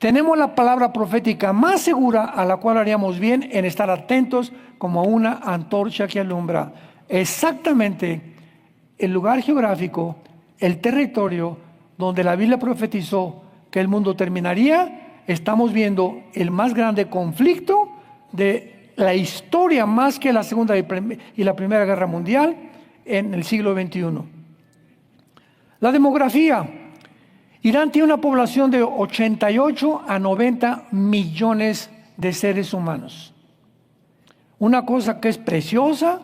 tenemos la palabra profética más segura, a la cual haríamos bien en estar atentos como una antorcha que alumbra. Exactamente el lugar geográfico, el territorio donde la Biblia profetizó que el mundo terminaría, estamos viendo el más grande conflicto de la historia, más que la Segunda y la Primera Guerra Mundial, en el siglo XXI. La demografía. Irán tiene una población de 88 a 90 millones de seres humanos. Una cosa que es preciosa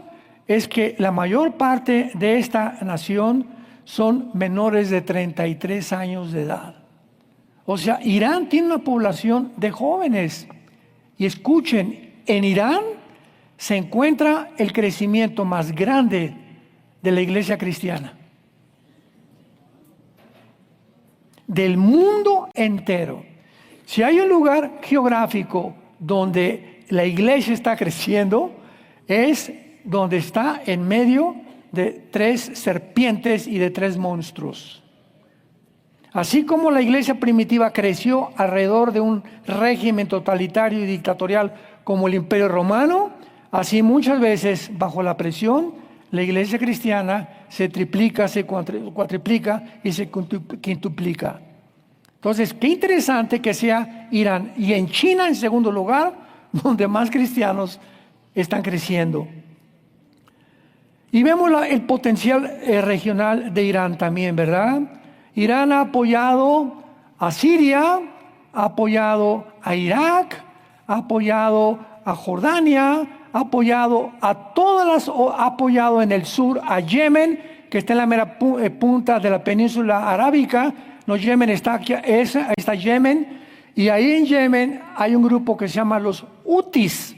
es que la mayor parte de esta nación son menores de 33 años de edad. O sea, Irán tiene una población de jóvenes. Y escuchen, en Irán se encuentra el crecimiento más grande de la iglesia cristiana. Del mundo entero. Si hay un lugar geográfico donde la iglesia está creciendo, es donde está en medio de 3 serpientes y de 3 monstruos. Así como la iglesia primitiva creció alrededor de un régimen totalitario y dictatorial como el Imperio Romano, así muchas veces bajo la presión la iglesia cristiana se triplica, se cuatriplica y se quintuplica. Entonces, qué interesante que sea Irán. Y en China, en segundo lugar, donde más cristianos están creciendo. Y vemos el potencial regional de Irán también, ¿verdad? Irán ha apoyado a Siria, ha apoyado a Irak, ha apoyado a Jordania, ha apoyado ha apoyado en el sur a Yemen, que está en la mera punta de la península arábica. No, Yemen está aquí, ahí está Yemen, y ahí en Yemen hay un grupo que se llama los Hutis,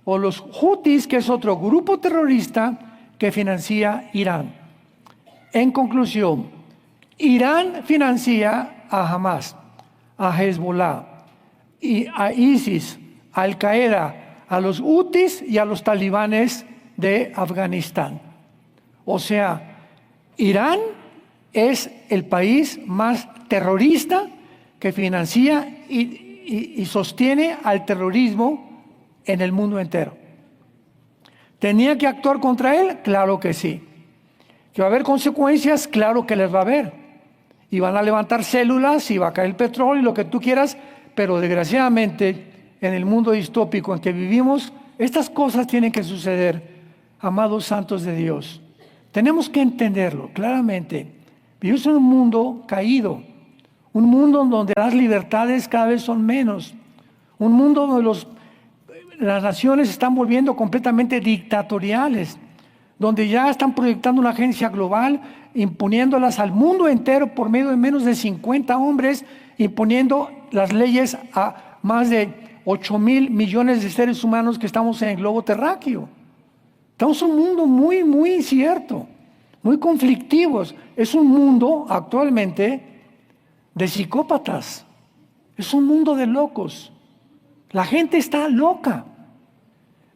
o los Hutis, que es otro grupo terrorista que financia Irán. En conclusión, Irán financia a Hamas, a Hezbollah, y a ISIS, a Al-Qaeda, a los Hutis y a los talibanes de Afganistán. O sea, Irán es el país más terrorista que financia y sostiene al terrorismo en el mundo entero. ¿Tenía que actuar contra él? Claro que sí. ¿Que va a haber consecuencias? Claro que les va a haber. Y van a levantar células y va a caer el petróleo y lo que tú quieras, pero desgraciadamente en el mundo distópico en que vivimos, estas cosas tienen que suceder, amados santos de Dios. Tenemos que entenderlo claramente. Vivimos en un mundo caído, un mundo donde las libertades cada vez son menos, un mundo donde las naciones se están volviendo completamente dictatoriales, donde ya están proyectando una agencia global, imponiéndolas al mundo entero por medio de menos de 50 hombres, imponiendo las leyes a más de 8,000 millones de seres humanos que estamos en el globo terráqueo. Estamos en un mundo muy, muy incierto, muy conflictivos. Es un mundo actualmente de psicópatas. Es un mundo de locos. La gente está loca.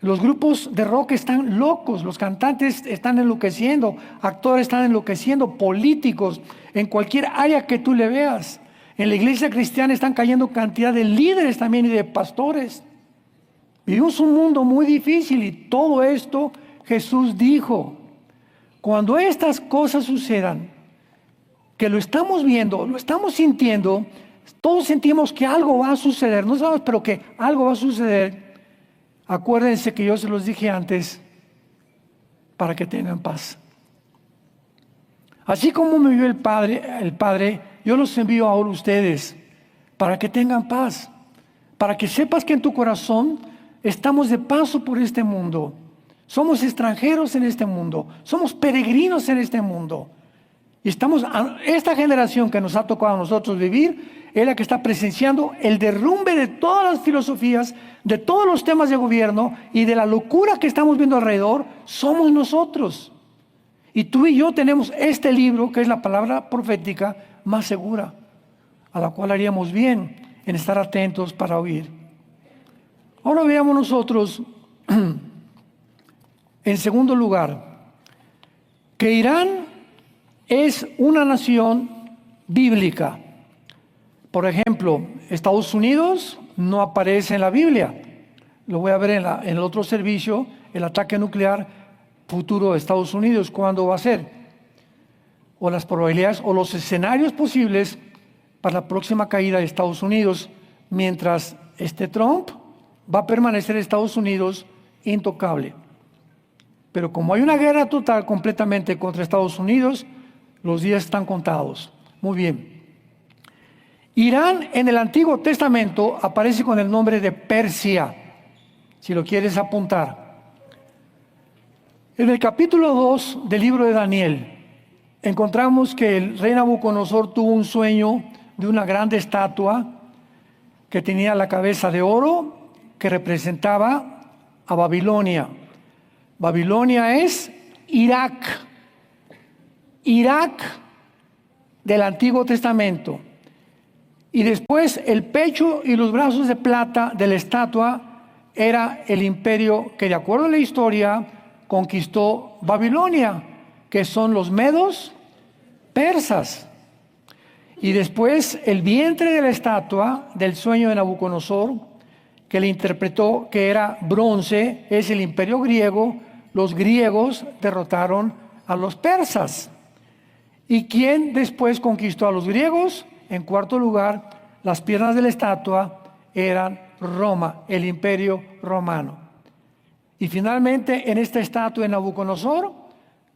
Los grupos de rock están locos, los cantantes están enloqueciendo, actores están enloqueciendo, políticos, en cualquier área que tú le veas. En la iglesia cristiana están cayendo cantidad de líderes también y de pastores. Vivimos un mundo muy difícil y todo esto Jesús dijo. Cuando estas cosas sucedan, que lo estamos viendo, lo estamos sintiendo, todos sentimos que algo va a suceder, no sabemos, pero que algo va a suceder. Acuérdense que yo se los dije antes, para que tengan paz. Así como me envió el Padre, yo los envío ahora a ustedes, para que tengan paz, para que sepas que en tu corazón estamos de paso por este mundo. Somos extranjeros en este mundo, somos peregrinos en este mundo. Y esta generación que nos ha tocado a nosotros vivir, es la que está presenciando el derrumbe de todas las filosofías, de todos los temas de gobierno y de la locura que estamos viendo alrededor, somos nosotros. Y tú y yo tenemos este libro, que es la palabra profética más segura, a la cual haríamos bien en estar atentos para oír. Ahora veamos nosotros, en segundo lugar, que Irán es una nación bíblica. Por ejemplo, Estados Unidos no aparece en la Biblia. Lo voy a ver en el otro servicio, el ataque nuclear futuro de Estados Unidos, ¿cuándo va a ser? O las probabilidades o los escenarios posibles para la próxima caída de Estados Unidos, mientras Trump va a permanecer en Estados Unidos intocable. Pero como hay una guerra total completamente contra Estados Unidos, los días están contados. Muy bien. Irán en el Antiguo Testamento aparece con el nombre de Persia, si lo quieres apuntar. En el capítulo 2 del libro de Daniel, encontramos que el rey Nabucodonosor tuvo un sueño de una grande estatua que tenía la cabeza de oro, que representaba a Babilonia. Babilonia es Irak. Irak del Antiguo Testamento. Y después el pecho y los brazos de plata de la estatua era el imperio que, de acuerdo a la historia, conquistó Babilonia, que son los medos persas. Y después el vientre de la estatua del sueño de Nabucodonosor, que le interpretó que era bronce, es el imperio griego. Los griegos derrotaron a los persas. ¿Y quién después conquistó a los griegos? En cuarto lugar, las piernas de la estatua eran Roma, el imperio romano. Y finalmente, en esta estatua de Nabucodonosor,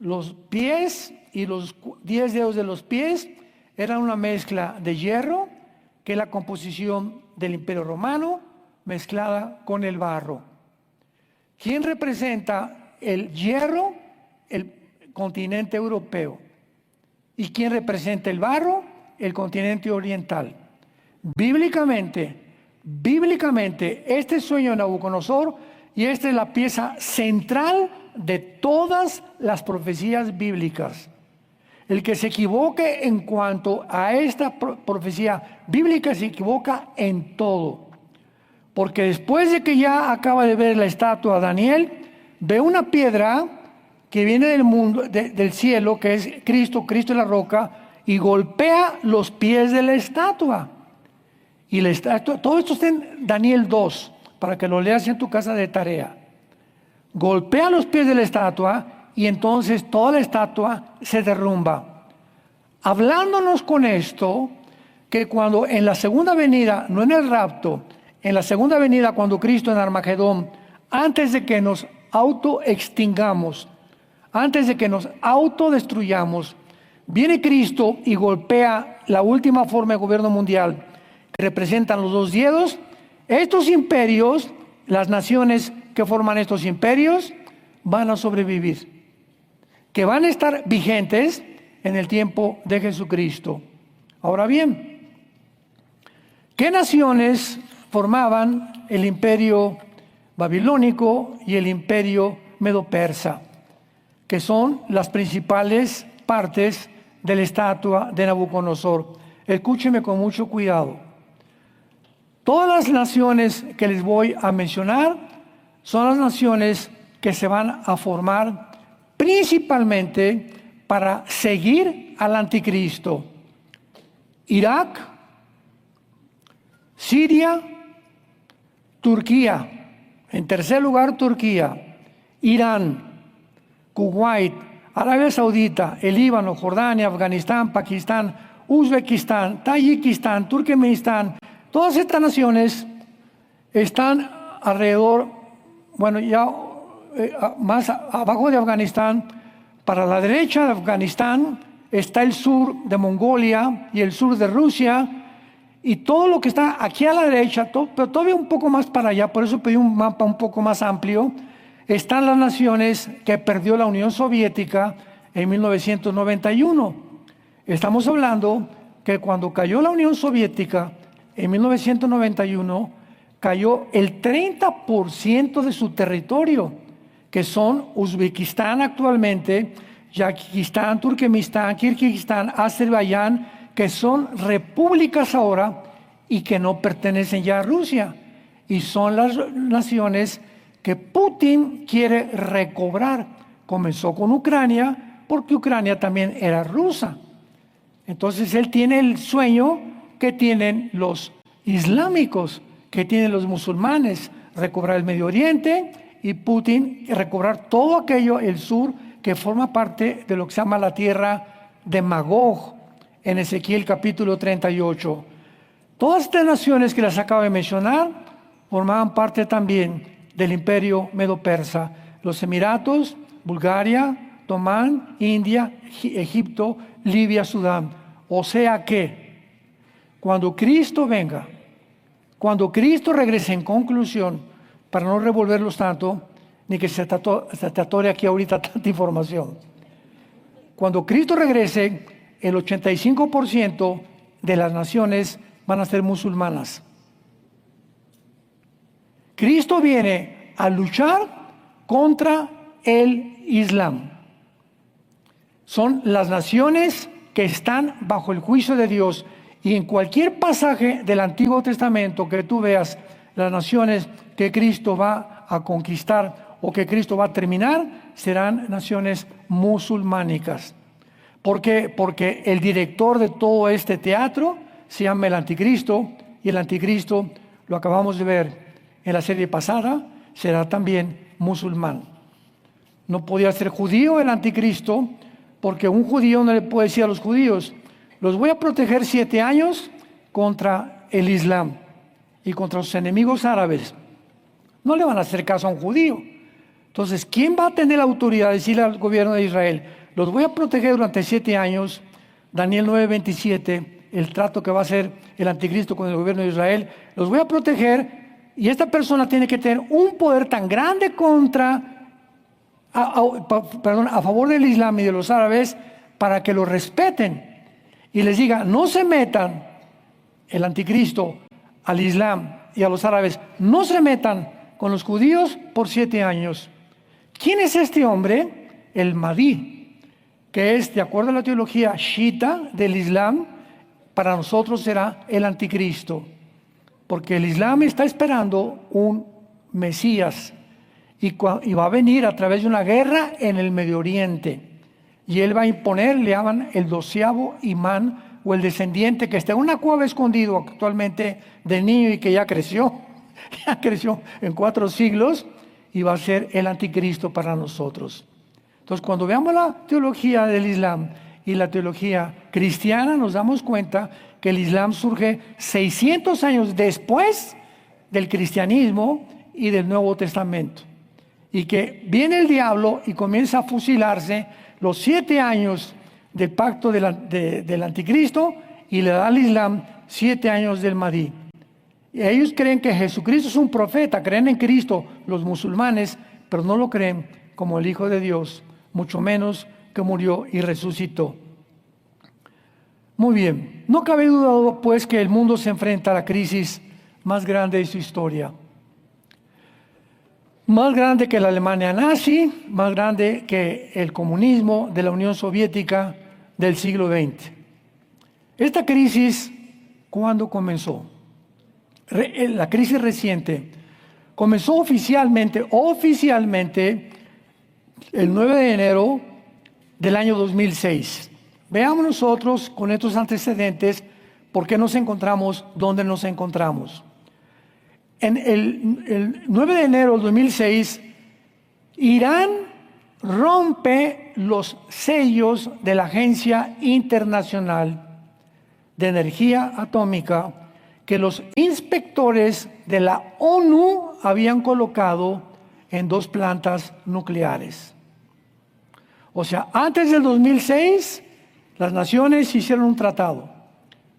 los pies y los 10 dedos de los pies eran una mezcla de hierro, que es la composición del imperio romano, mezclada con el barro. ¿Quién representa el hierro? El continente europeo. ¿Y quién representa el barro? El continente oriental. Bíblicamente, este sueño de Nabucodonosor, y esta es la pieza central de todas las profecías bíblicas. El que se equivoque en cuanto a esta profecía bíblica se equivoca en todo. Porque después de que ya acaba de ver la estatua Daniel, ve una piedra que viene del mundo, del cielo, que es Cristo es la roca, y golpea los pies de la estatua. Y la estatua, todo esto está en Daniel 2, para que lo leas en tu casa de tarea. Golpea los pies de la estatua y entonces toda la estatua se derrumba. Hablándonos con esto, que cuando en la segunda venida, no en el rapto, en la segunda venida cuando Cristo en Armagedón, antes de que nos autoextingamos, antes de que nos autodestruyamos, viene Cristo y golpea la última forma de gobierno mundial, que representan los 2 dedos. Estos imperios, las naciones que forman estos imperios, van a sobrevivir, que van a estar vigentes en el tiempo de Jesucristo. Ahora bien, ¿qué naciones formaban el imperio babilónico y el imperio medo-persa? Que son las principales partes de la estatua de Nabucodonosor. Escúcheme con mucho cuidado. Todas las naciones que les voy a mencionar son las naciones que se van a formar principalmente para seguir al anticristo. Irak, Siria, Turquía. En tercer lugar, Turquía, Irán, Kuwait, Arabia Saudita, el Líbano, Jordania, Afganistán, Pakistán, Uzbekistán, Tayikistán, Turkmenistán. Todas estas naciones están alrededor, bueno, ya más abajo de Afganistán. Para la derecha de Afganistán está el sur de Mongolia y el sur de Rusia, y todo lo que está aquí a la derecha, pero todavía un poco más para allá, por eso pedí un mapa un poco más amplio, están las naciones que perdió la Unión Soviética en 1991. Estamos hablando que cuando cayó la Unión Soviética en 1991, cayó el 30% de su territorio, que son Uzbekistán actualmente, Yazquistán, Turkmenistán, Kirguistán, Azerbaiyán, que son repúblicas ahora y que no pertenecen ya a Rusia. Y son las naciones que Putin quiere recobrar. Comenzó con Ucrania, porque Ucrania también era rusa. Entonces él tiene el sueño que tienen los islámicos, que tienen los musulmanes, recobrar el Medio Oriente, y Putin recobrar todo aquello, el sur, que forma parte de lo que se llama la tierra de Magog, en Ezequiel capítulo 38. Todas estas naciones que las acabo de mencionar formaban parte también del imperio medo-persa. Los Emiratos, Bulgaria, Omán, India, Egipto, Libia, Sudán. O sea que cuando Cristo venga, cuando Cristo regrese, en conclusión, para no revolverlos tanto, ni que se te atore aquí ahorita tanta información. Cuando Cristo regrese, el 85% de las naciones van a ser musulmanas. Cristo viene a luchar contra el Islam. Son las naciones que están bajo el juicio de Dios, y en cualquier pasaje del Antiguo Testamento que tú veas, las naciones que Cristo va a conquistar o que Cristo va a terminar serán naciones musulmánicas. ¿Por qué? Porque el director de todo este teatro se llama el Anticristo, y el Anticristo, lo acabamos de ver en la serie pasada, será también musulmán. No podía ser judío el Anticristo, porque un judío no le puede decir a los judíos: los voy a proteger 7 años contra el Islam y contra sus enemigos árabes. No le van a hacer caso a un judío. Entonces, ¿quién va a tener la autoridad de decirle al gobierno de Israel: los voy a proteger durante 7 años? Daniel 9:27, el trato que va a hacer el Anticristo con el gobierno de Israel: los voy a proteger, y esta persona tiene que tener un poder tan grande a favor del Islam y de los árabes, para que lo respeten y les diga: no se metan, el Anticristo, al Islam y a los árabes, no se metan con los judíos por 7 años. ¿Quién es este hombre? El Mahdi, que es, de acuerdo a la teología chiita del Islam, para nosotros será el Anticristo, porque el Islam está esperando un Mesías, y va a venir a través de una guerra en el Medio Oriente, y él va a imponer, le llaman el 12º imán, o el descendiente que está en una cueva escondido actualmente de niño y que ya creció en 4 siglos, y va a ser el Anticristo para nosotros. Entonces, cuando veamos la teología del Islam y la teología cristiana, nos damos cuenta que el Islam surge 600 años después del cristianismo y del Nuevo Testamento, y que viene el diablo y comienza a fusilarse los 7 años del pacto del Anticristo, y le da al Islam 7 años del Mahdi. Y ellos creen que Jesucristo es un profeta, creen en Cristo, los musulmanes, pero no lo creen como el Hijo de Dios, mucho menos que murió y resucitó. Muy bien, no cabe duda pues que el mundo se enfrenta a la crisis más grande de su historia. Más grande que la Alemania nazi, más grande que el comunismo de la Unión Soviética del siglo XX. Esta crisis, ¿cuándo comenzó? La crisis reciente comenzó oficialmente el 9 de enero del año 2006. Veamos nosotros con estos antecedentes por qué nos encontramos donde nos encontramos. En el 9 de enero del 2006, Irán rompe los sellos de la Agencia Internacional de Energía Atómica que los inspectores de la ONU habían colocado en 2 plantas nucleares. O sea, antes del 2006, las naciones hicieron un tratado: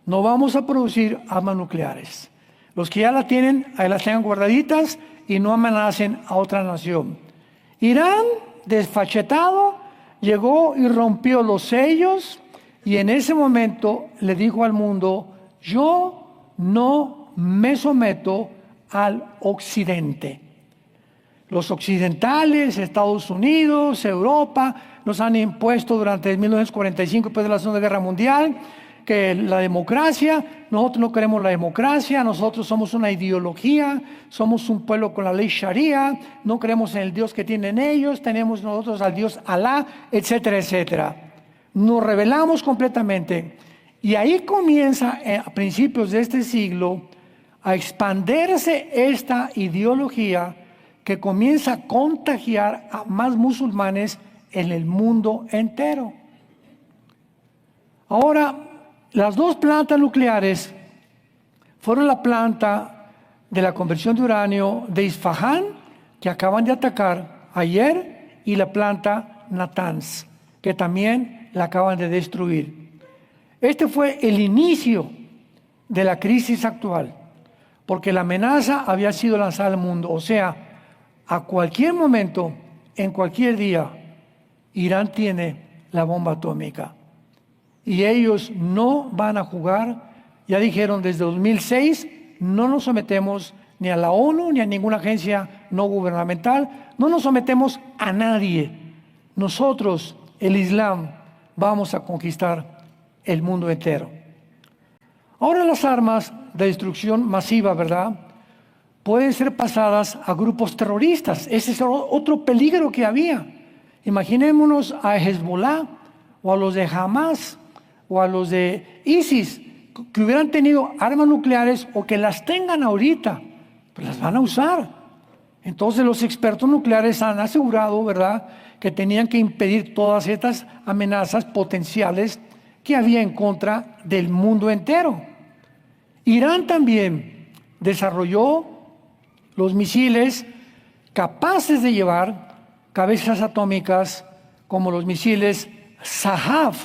no vamos a producir armas nucleares. Los que ya la tienen, ahí las tengan guardaditas y no amenacen a otra nación. Irán, desfachetado, llegó y rompió los sellos, y en ese momento le dijo al mundo: yo no me someto al occidente. Los occidentales, Estados Unidos, Europa, nos han impuesto durante 1945, después de la Segunda Guerra Mundial, que la democracia, nosotros no queremos la democracia, nosotros somos una ideología, somos un pueblo con la ley Sharia, no creemos en el Dios que tienen ellos, tenemos nosotros al Dios Alá, etcétera, etcétera. Nos rebelamos completamente, Y ahí comienza a principios de este siglo a expandirse esta ideología que comienza a contagiar a más musulmanes en el mundo entero. Ahora, las dos plantas nucleares fueron la planta de la conversión de uranio de Isfahán, que acaban de atacar ayer, y la planta Natanz, que también la acaban de destruir. Este fue el inicio de la crisis actual, porque la amenaza había sido lanzada al mundo. O sea, a cualquier momento, en cualquier día, Irán tiene la bomba atómica. Y ellos no van a jugar. Ya dijeron desde 2006, no nos sometemos ni a la ONU ni a ninguna agencia no gubernamental. No nos sometemos a nadie. Nosotros, el Islam, vamos a conquistar el mundo entero. Ahora las armas de destrucción masiva, ¿verdad?, pueden ser pasadas a grupos terroristas. Ese es otro peligro que había. Imaginémonos a Hezbollah o a los de Hamas o a los de ISIS que hubieran tenido armas nucleares o que las tengan ahorita, pues las van a usar. Entonces los expertos nucleares han asegurado, ¿verdad?, que tenían que impedir todas estas amenazas potenciales que había en contra del mundo entero. Irán también desarrolló los misiles capaces de llevar cabezas atómicas como los misiles Sahav,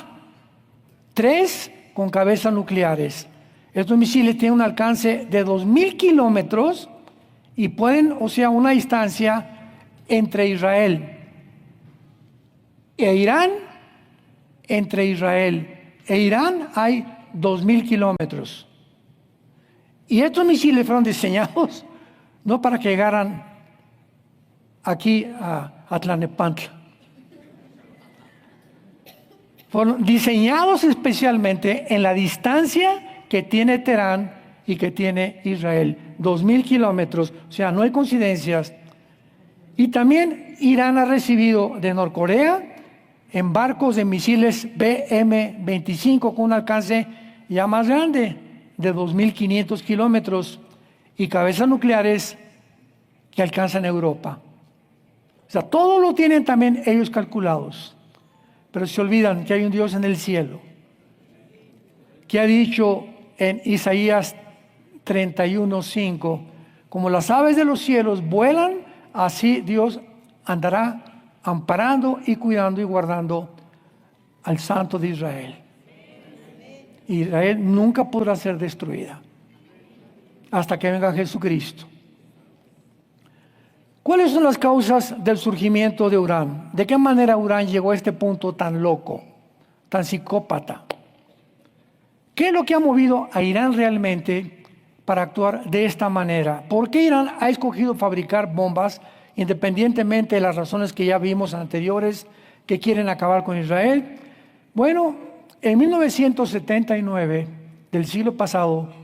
3 con cabezas nucleares. Estos misiles tienen un alcance de 2.000 kilómetros y pueden, o sea, una distancia entre Israel e Irán, entre Israel e Irán hay 2.000 kilómetros. Y estos misiles fueron diseñados no para que llegaran aquí a Tlalnepantla. Fueron diseñados especialmente en la distancia que tiene Teherán y que tiene Israel. 2.000 kilómetros, o sea, no hay coincidencias. Y también Irán ha recibido de Norcorea embarcos de misiles BM-25 con un alcance ya más grande, de 2.500 kilómetros, y cabezas nucleares que alcanzan Europa. O sea, todo lo tienen también ellos calculados. Pero se olvidan que hay un Dios en el cielo, que ha dicho en Isaías 31:5, como las aves de los cielos vuelan, así Dios andará amparando y cuidando y guardando al Santo de Israel. Israel nunca podrá ser destruida hasta que venga Jesucristo. ¿Cuáles son las causas del surgimiento de Irán? ¿De qué manera Irán llegó a este punto tan loco, tan psicópata? ¿Qué es lo que ha movido a Irán realmente para actuar de esta manera? ¿Por qué Irán ha escogido fabricar bombas, independientemente de las razones que ya vimos anteriores, que quieren acabar con Israel? Bueno, en 1979 del siglo pasado,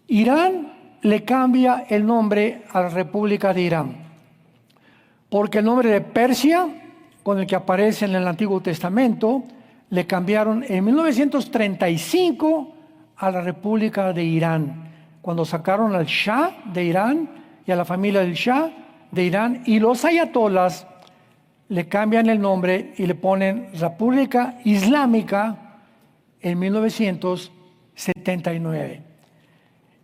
Irán le cambia el nombre a la República de Irán, porque el nombre de Persia, con el que aparece en el Antiguo Testamento, le cambiaron en 1935 a la República de Irán, cuando sacaron al Shah de Irán y a la familia del Shah de Irán, y los ayatolas le cambian el nombre y le ponen República Islámica en 1979.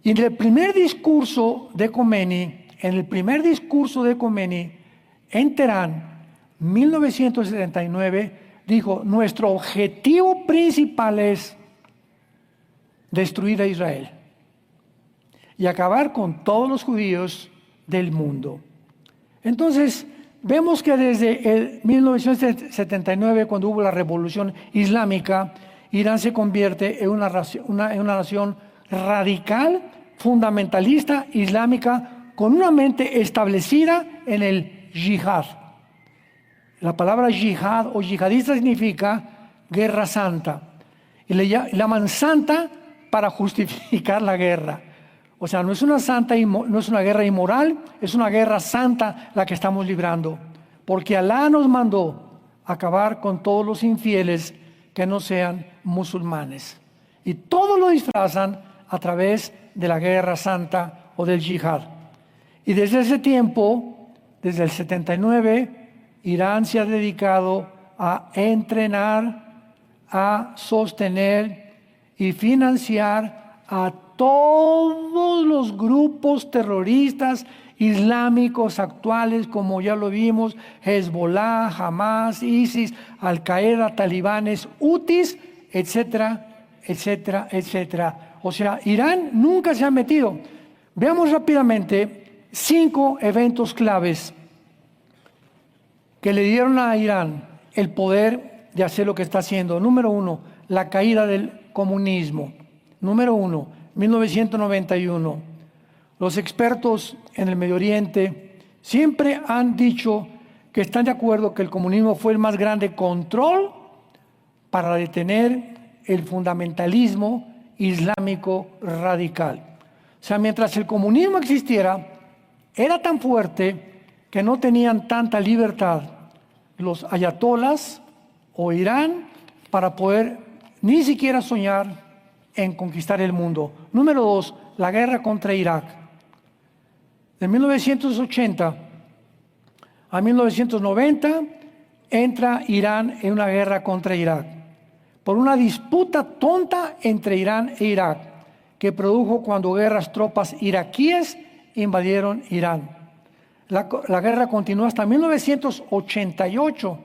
Y en el primer discurso de Khomeini, en Teherán, 1979, dijo: nuestro objetivo principal es destruir a Israel y acabar con todos los judíos del mundo. Entonces, vemos que desde el 1979, cuando hubo la revolución islámica, Irán se convierte en una nación radical, fundamentalista, islámica, con una mente establecida en el yihad. La palabra yihad o yihadista significa guerra santa. Y le llaman santa para justificar la guerra. O sea, no es una guerra inmoral, es una guerra santa la que estamos librando. Porque Alá nos mandó acabar con todos los infieles que no sean musulmanes. todo lo disfrazan a través de la guerra santa o del yihad. Y desde ese tiempo, desde el 79, Irán se ha dedicado a entrenar, a sostener y financiar a todos los grupos terroristas islámicos actuales, como ya lo vimos, Hezbollah, Hamas, ISIS, Al-Qaeda, talibanes, Hutis, etcétera, etcétera, etcétera. O sea, Irán nunca se ha metido. Veamos rápidamente 5 eventos claves que le dieron a Irán el poder de hacer lo que está haciendo. Número 1, la caída del comunismo. Número 1, 1991. Los expertos en el Medio Oriente siempre han dicho que están de acuerdo que el comunismo fue el más grande control para detener el fundamentalismo islámico radical. O sea, mientras el comunismo existiera, era tan fuerte que no tenían tanta libertad los ayatolas o Irán para poder ni siquiera soñar en conquistar el mundo. Número 2, la guerra contra Irak. De 1980 a 1990 entra Irán en una guerra contra Irak por una disputa tonta entre Irán e Irak que produjo cuando tropas iraquíes invadieron Irán. La guerra continuó hasta 1988,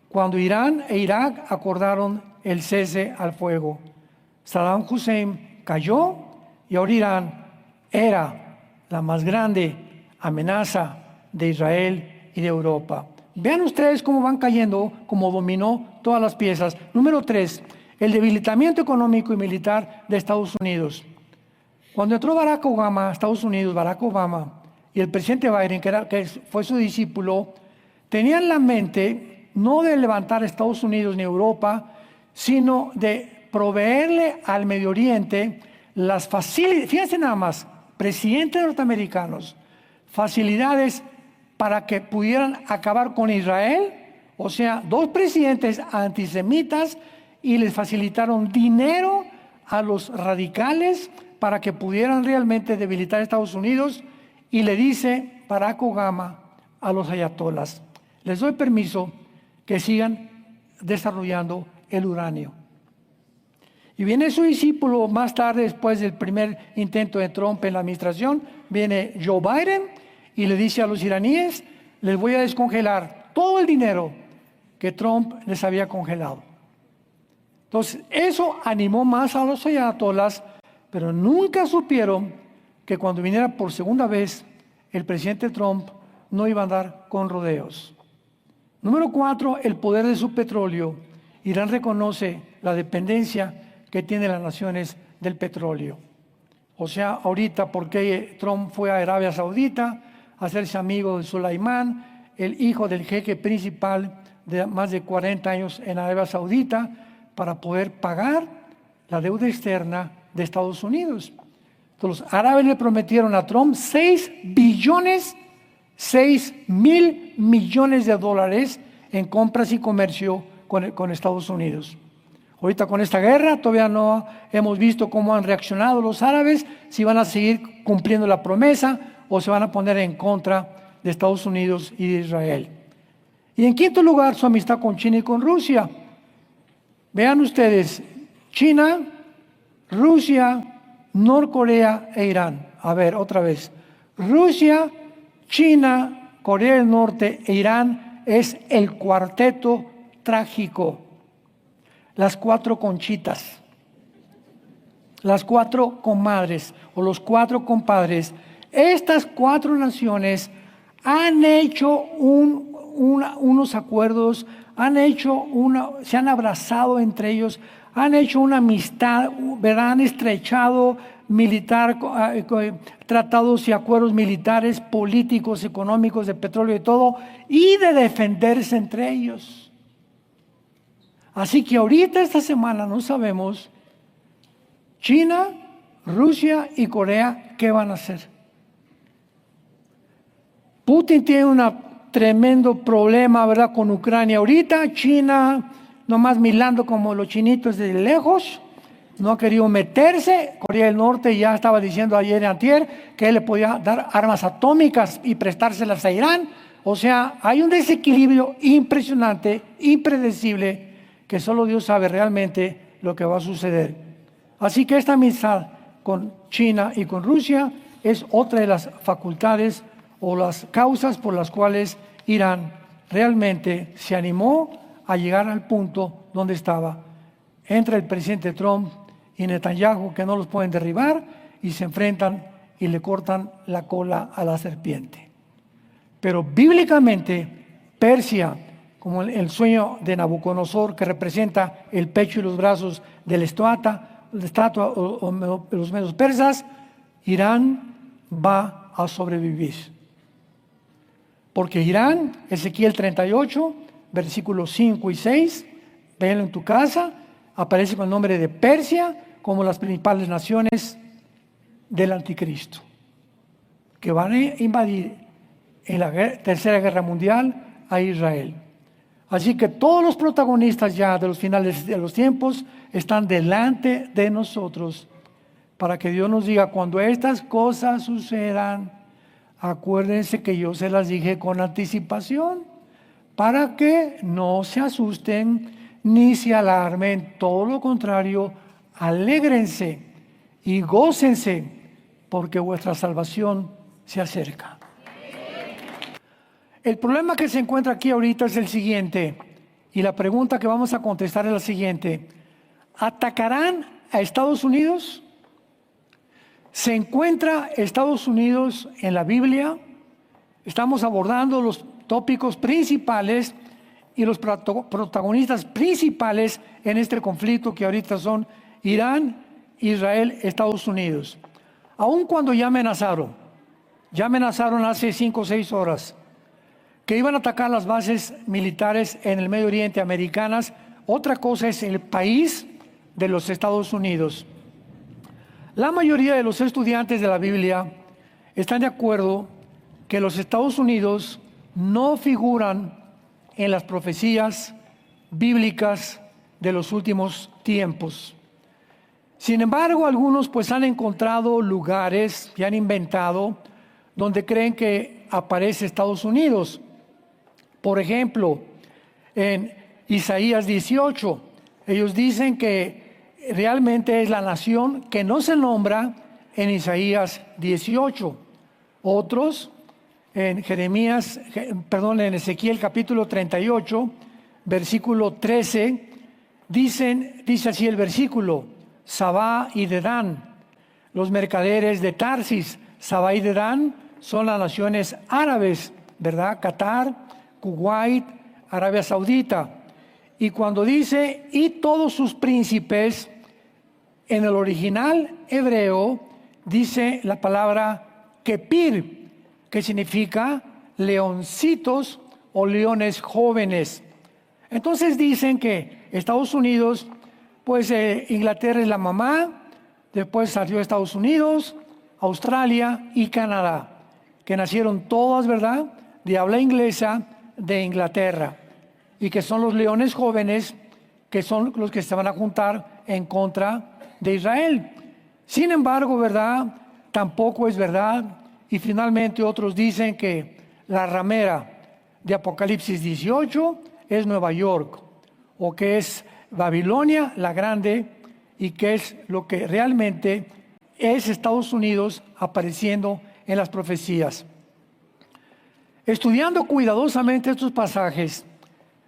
cuando Irán e Irak acordaron el cese al fuego. Saddam Hussein cayó y ahora Irán era la más grande amenaza de Israel y de Europa. Vean ustedes cómo van cayendo, cómo dominó todas las piezas. Número 3, el debilitamiento económico y militar de Estados Unidos. Cuando entró Barack Obama a Estados Unidos, Barack Obama y el presidente Biden, que fue su discípulo, tenían la mente no de levantar a Estados Unidos ni Europa, sino de proveerle al Medio Oriente las facilidades. Fíjense nada más, presidentes norteamericanos, facilidades para que pudieran acabar con Israel. O sea, 2 presidentes antisemitas, y les facilitaron dinero a los radicales para que pudieran realmente debilitar a Estados Unidos. Y le dice Barack Obama a los ayatolas: les doy permiso que sigan desarrollando el uranio. Y viene su discípulo más tarde, después del primer intento de Trump en la administración, viene Joe Biden y le dice a los iraníes: les voy a descongelar todo el dinero que Trump les había congelado. Entonces, eso animó más a los ayatolas, pero nunca supieron que cuando viniera por segunda vez el presidente Trump no iba a andar con rodeos. Número 4, el poder de su petróleo. Irán reconoce la dependencia que tienen las naciones del petróleo. O sea, ahorita, porque Trump fue a Arabia Saudita a hacerse amigo de Sulaimán, el hijo del jeque principal de más de 40 años en Arabia Saudita, para poder pagar la deuda externa de Estados Unidos. Entonces, los árabes le prometieron a Trump 6 mil millones de dólares en compras y comercio con Estados Unidos. Ahorita con esta guerra todavía no hemos visto cómo han reaccionado los árabes, si van a seguir cumpliendo la promesa o se van a poner en contra de Estados Unidos y de Israel. Y en quinto lugar, su amistad con China y con Rusia. Vean ustedes, China, Rusia, Norcorea e Irán. A ver, otra vez. Rusia, China, Corea del Norte e Irán es el cuarteto trágico. Las 4 conchitas, las 4 comadres o los 4 compadres. Estas 4 naciones han hecho unos acuerdos, se han abrazado entre ellos, han hecho una amistad, ¿verdad? Han estrechado tratados y acuerdos militares, políticos, económicos, de petróleo y todo, y de defenderse entre ellos. Así que ahorita, esta semana, no sabemos China, Rusia y Corea qué van a hacer. Putin tiene un tremendo problema, ¿verdad?, con Ucrania ahorita. China nomás mirando como los chinitos de lejos, no ha querido meterse. Corea del Norte ya estaba diciendo ayer y antier que él le podía dar armas atómicas y prestárselas a Irán. O sea, hay un desequilibrio impresionante, impredecible, que solo Dios sabe realmente lo que va a suceder. Así que esta amistad con China y con Rusia es otra de las facultades o las causas por las cuales Irán realmente se animó a llegar al punto donde estaba. Entra el presidente Trump y Netanyahu, que no los pueden derribar, y se enfrentan y le cortan la cola a la serpiente. Pero bíblicamente, Persia, como el sueño de Nabucodonosor, que representa el pecho y los brazos del estatua o los medios persas, Irán va a sobrevivir. Porque Irán, Ezequiel 38, versículos 5 y 6, véanlo en tu casa, aparece con el nombre de Persia como las principales naciones del anticristo, que van a invadir en la Tercera Guerra Mundial a Israel. Así que todos los protagonistas ya de los finales de los tiempos están delante de nosotros para que Dios nos diga: cuando estas cosas sucedan, acuérdense que yo se las dije con anticipación, para que no se asusten ni se alarmen. Todo lo contrario, alégrense y gócense, porque vuestra salvación se acerca. El problema que se encuentra aquí ahorita es el siguiente, y la pregunta que vamos a contestar es la siguiente: ¿atacarán a Estados Unidos? ¿Se encuentra Estados Unidos en la Biblia? Estamos abordando los tópicos principales y los protagonistas principales en este conflicto, que ahorita son Irán, Israel, Estados Unidos. Aun cuando ya amenazaron hace 5 o 6 horas que iban a atacar las bases militares en el Medio Oriente americanas, otra cosa es el país de los Estados Unidos. La mayoría de los estudiantes de la Biblia están de acuerdo que los Estados Unidos no figuran en las profecías bíblicas de los últimos tiempos. Sin embargo, algunos pues han encontrado lugares y han inventado donde creen que aparece Estados Unidos. Por ejemplo, en Isaías 18, ellos dicen que realmente es la nación que no se nombra en Isaías 18. Otros, en Ezequiel capítulo 38, versículo 13, dice así el versículo: Sabá y Dedán, los mercaderes de Tarsis. Sabá y Dedán son las naciones árabes, ¿verdad? Qatar, Kuwait, Arabia Saudita. Y cuando dice y todos sus príncipes, en el original hebreo dice la palabra kepir, que significa leoncitos o leones jóvenes. Entonces dicen que Estados Unidos, pues Inglaterra es la mamá, después salió Estados Unidos, Australia y Canadá, que nacieron todas, ¿verdad?, de habla inglesa de Inglaterra, y que son los leones jóvenes que son los que se van a juntar en contra de Israel. Sin embargo, ¿verdad?, tampoco es verdad. Y finalmente otros dicen que la ramera de Apocalipsis 18 es Nueva York, o que es Babilonia la Grande, y que es lo que realmente es Estados Unidos apareciendo en las profecías. Estudiando cuidadosamente estos pasajes,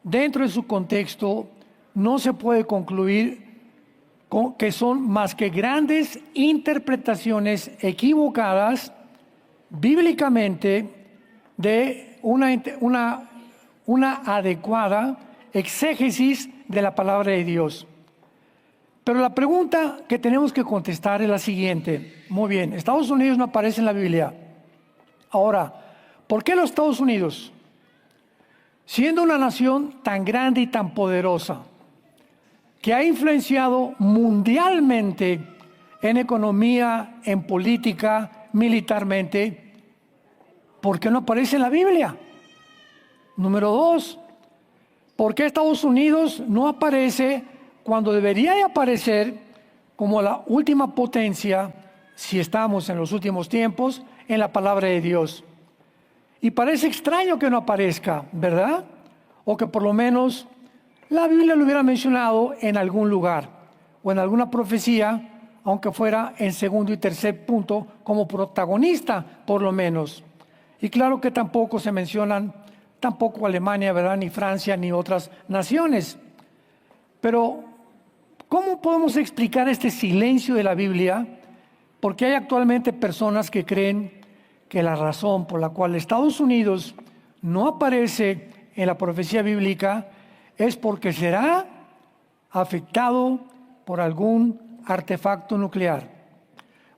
dentro de su contexto, no se puede concluir que son más que grandes interpretaciones equivocadas bíblicamente de una adecuada exégesis de la palabra de Dios. Pero la pregunta que tenemos que contestar es la siguiente. Muy bien, Estados Unidos no aparece en la Biblia. Ahora, ¿por qué los Estados Unidos? Siendo una nación tan grande y tan poderosa, que ha influenciado mundialmente en economía, en política, militarmente, ¿por qué no aparece en la Biblia? Número 2, ¿por qué Estados Unidos no aparece cuando debería de aparecer como la última potencia, si estamos en los últimos tiempos, en la palabra de Dios. Y parece extraño que no aparezca, ¿verdad? O que por lo menos la Biblia lo hubiera mencionado en algún lugar o en alguna profecía, aunque fuera en segundo y tercer punto, como protagonista, por lo menos. Y claro que tampoco se mencionan, tampoco Alemania, ¿verdad? Ni Francia, ni otras naciones. Pero, ¿cómo podemos explicar este silencio de la Biblia? Porque hay actualmente personas que creen que la razón por la cual Estados Unidos no aparece en la profecía bíblica es porque será afectado por algún artefacto nuclear.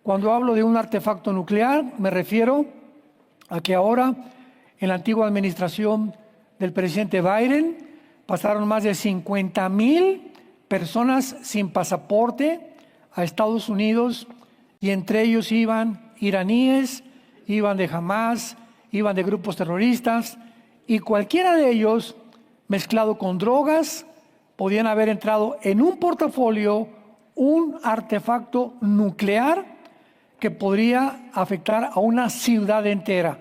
Cuando hablo de un artefacto nuclear, me refiero a que ahora, en la antigua administración del presidente Biden, pasaron más de 50,000 personas sin pasaporte a Estados Unidos, y entre ellos iban iraníes, iban de Hamas, iban de grupos terroristas, y cualquiera de ellos, mezclado con drogas, podían haber entrado en un portafolio un artefacto nuclear que podría afectar a una ciudad entera.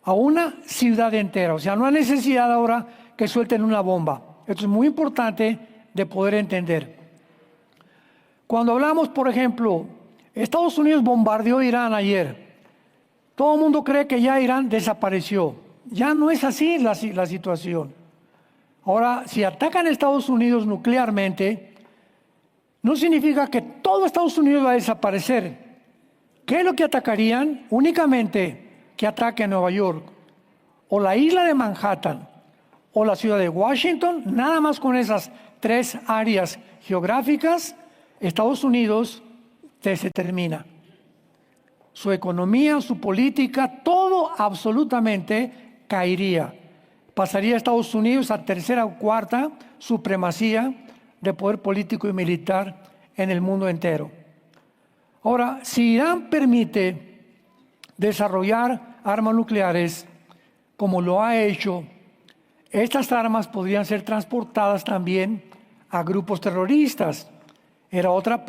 A una ciudad entera. O sea, no hay necesidad ahora que suelten una bomba. Esto es muy importante de poder entender. Cuando hablamos, por ejemplo, Estados Unidos bombardeó Irán ayer. Todo el mundo cree que ya Irán desapareció. Ya no es así la situación. Ahora, si atacan a Estados Unidos nuclearmente, no significa que todo Estados Unidos va a desaparecer. ¿Qué es lo que atacarían? Únicamente que ataquen Nueva York, o la isla de Manhattan, o la ciudad de Washington. Nada más con esas 3 áreas geográficas, Estados Unidos se termina. Su economía, su política, todo absolutamente caería. Pasaría a Estados Unidos a tercera o cuarta supremacía de poder político y militar en el mundo entero. Ahora, si Irán permite desarrollar armas nucleares, como lo ha hecho, estas armas podrían ser transportadas también a grupos terroristas. Era otra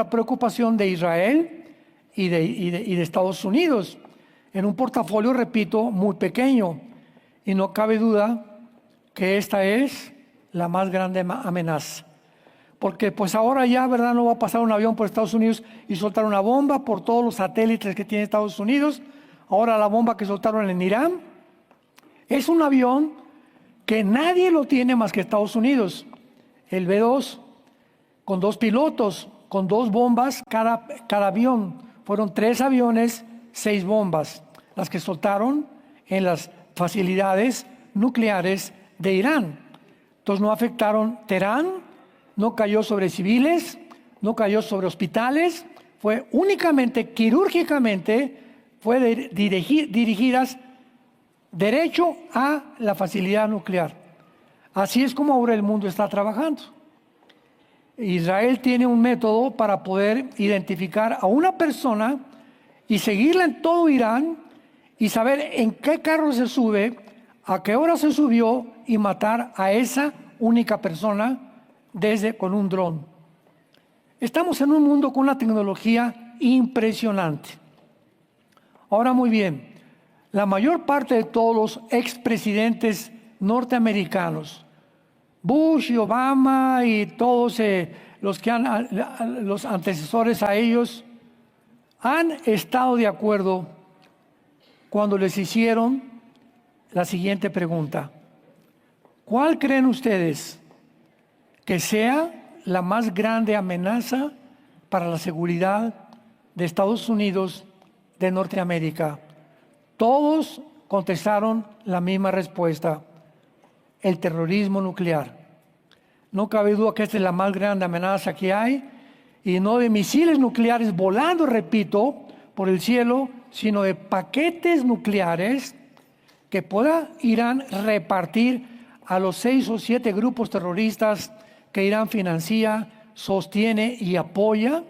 preocupación de Israel y de Estados Unidos, en un portafolio, repito, muy pequeño. Y no cabe duda que esta es la más grande amenaza. Porque pues ahora ya, ¿verdad? No va a pasar un avión por Estados Unidos y soltar una bomba por todos los satélites que tiene Estados Unidos. Ahora la bomba que soltaron en Irán es un avión que nadie lo tiene más que Estados Unidos. El B-2, con 2 pilotos, con 2 bombas cada avión. Fueron 3 aviones, 6 bombas, las que soltaron en las facilidades nucleares de Irán. Entonces no afectaron Teherán, no cayó sobre civiles, no cayó sobre hospitales, fue únicamente, quirúrgicamente, fue dirigidas derecho a la facilidad nuclear. Así es como ahora el mundo está trabajando. Israel tiene un método para poder identificar a una persona y seguirla en todo Irán y saber en qué carro se sube, a qué hora se subió y matar a esa única persona con un dron. Estamos en un mundo con una tecnología impresionante. Ahora, muy bien, la mayor parte de todos los expresidentes norteamericanos, Bush y Obama y todos los antecesores a ellos, han estado de acuerdo cuando les hicieron la siguiente pregunta: ¿cuál creen ustedes que sea la más grande amenaza para la seguridad de Estados Unidos de Norteamérica? Todos contestaron la misma respuesta: el terrorismo nuclear. No cabe duda que esta es la más grande amenaza que hay, y no de misiles nucleares volando, repito, por el cielo, sino de paquetes nucleares que pueda Irán repartir a los 6 o 7 grupos terroristas que Irán financia, sostiene y apoya,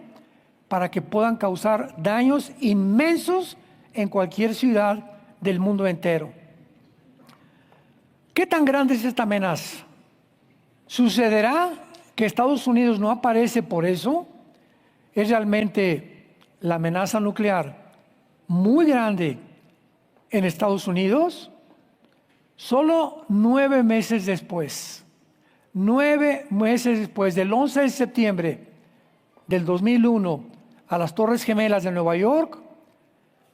para que puedan causar daños inmensos en cualquier ciudad del mundo entero. ¿Qué tan grande es esta amenaza? ¿Sucederá que Estados Unidos no aparece por eso, es realmente la amenaza nuclear muy grande en Estados Unidos. Solo 9 meses después, 9 meses después del 11 de septiembre del 2001 a las Torres Gemelas de Nueva York,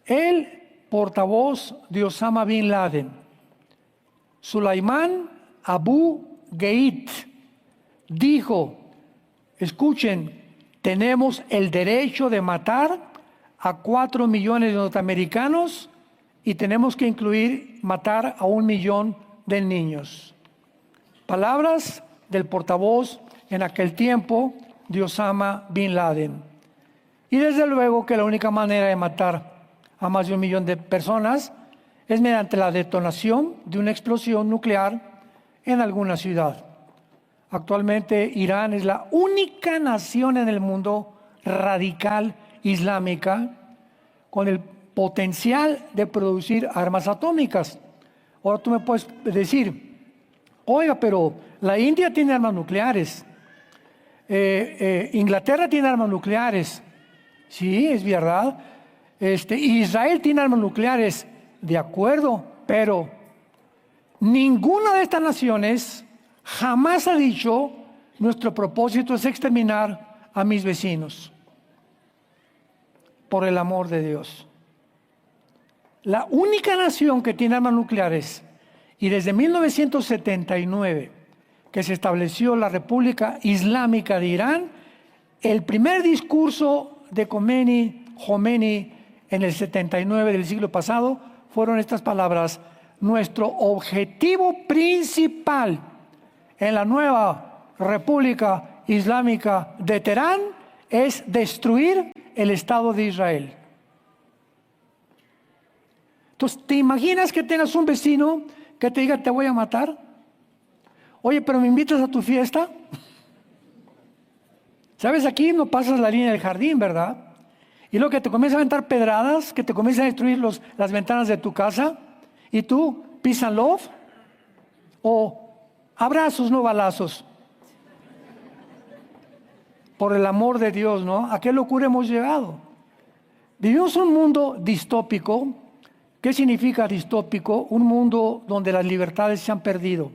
el portavoz de Osama Bin Laden, Sulaiman Abu Ghait, dijo, escuchen, tenemos el derecho de matar a 4 millones de norteamericanos y tenemos que incluir matar a 1 millón de niños. Palabras del portavoz en aquel tiempo de Osama Bin Laden. Y desde luego que la única manera de matar a más de 1 millón de personas es mediante la detonación de una explosión nuclear en alguna ciudad. Actualmente Irán es la única nación en el mundo radical islámica con el potencial de producir armas atómicas. Ahora tú me puedes decir, oiga, pero la India tiene armas nucleares, Inglaterra tiene armas nucleares. Sí, es verdad. Israel tiene armas nucleares, de acuerdo, pero ninguna de estas naciones jamás ha dicho, nuestro propósito es exterminar a mis vecinos. Por el amor de Dios. La única nación que tiene armas nucleares, y desde 1979, que se estableció la República Islámica de Irán, el primer discurso de Khomeini en el 79 del siglo pasado, fueron estas palabras: nuestro objetivo principal en la nueva República Islámica de Teherán es destruir el Estado de Israel. Entonces, ¿te imaginas que tengas un vecino que te diga, te voy a matar? Oye, pero ¿me invitas a tu fiesta? ¿Sabes? Aquí no pasas la línea del jardín, ¿verdad? Y luego que te comienza a aventar pedradas, que te comienza a destruir las ventanas de tu casa, y tú, peace and love, o abrazos, no balazos. Por el amor de Dios, ¿no? ¿A qué locura hemos llegado? Vivimos un mundo distópico. ¿Qué significa distópico? Un mundo donde las libertades se han perdido.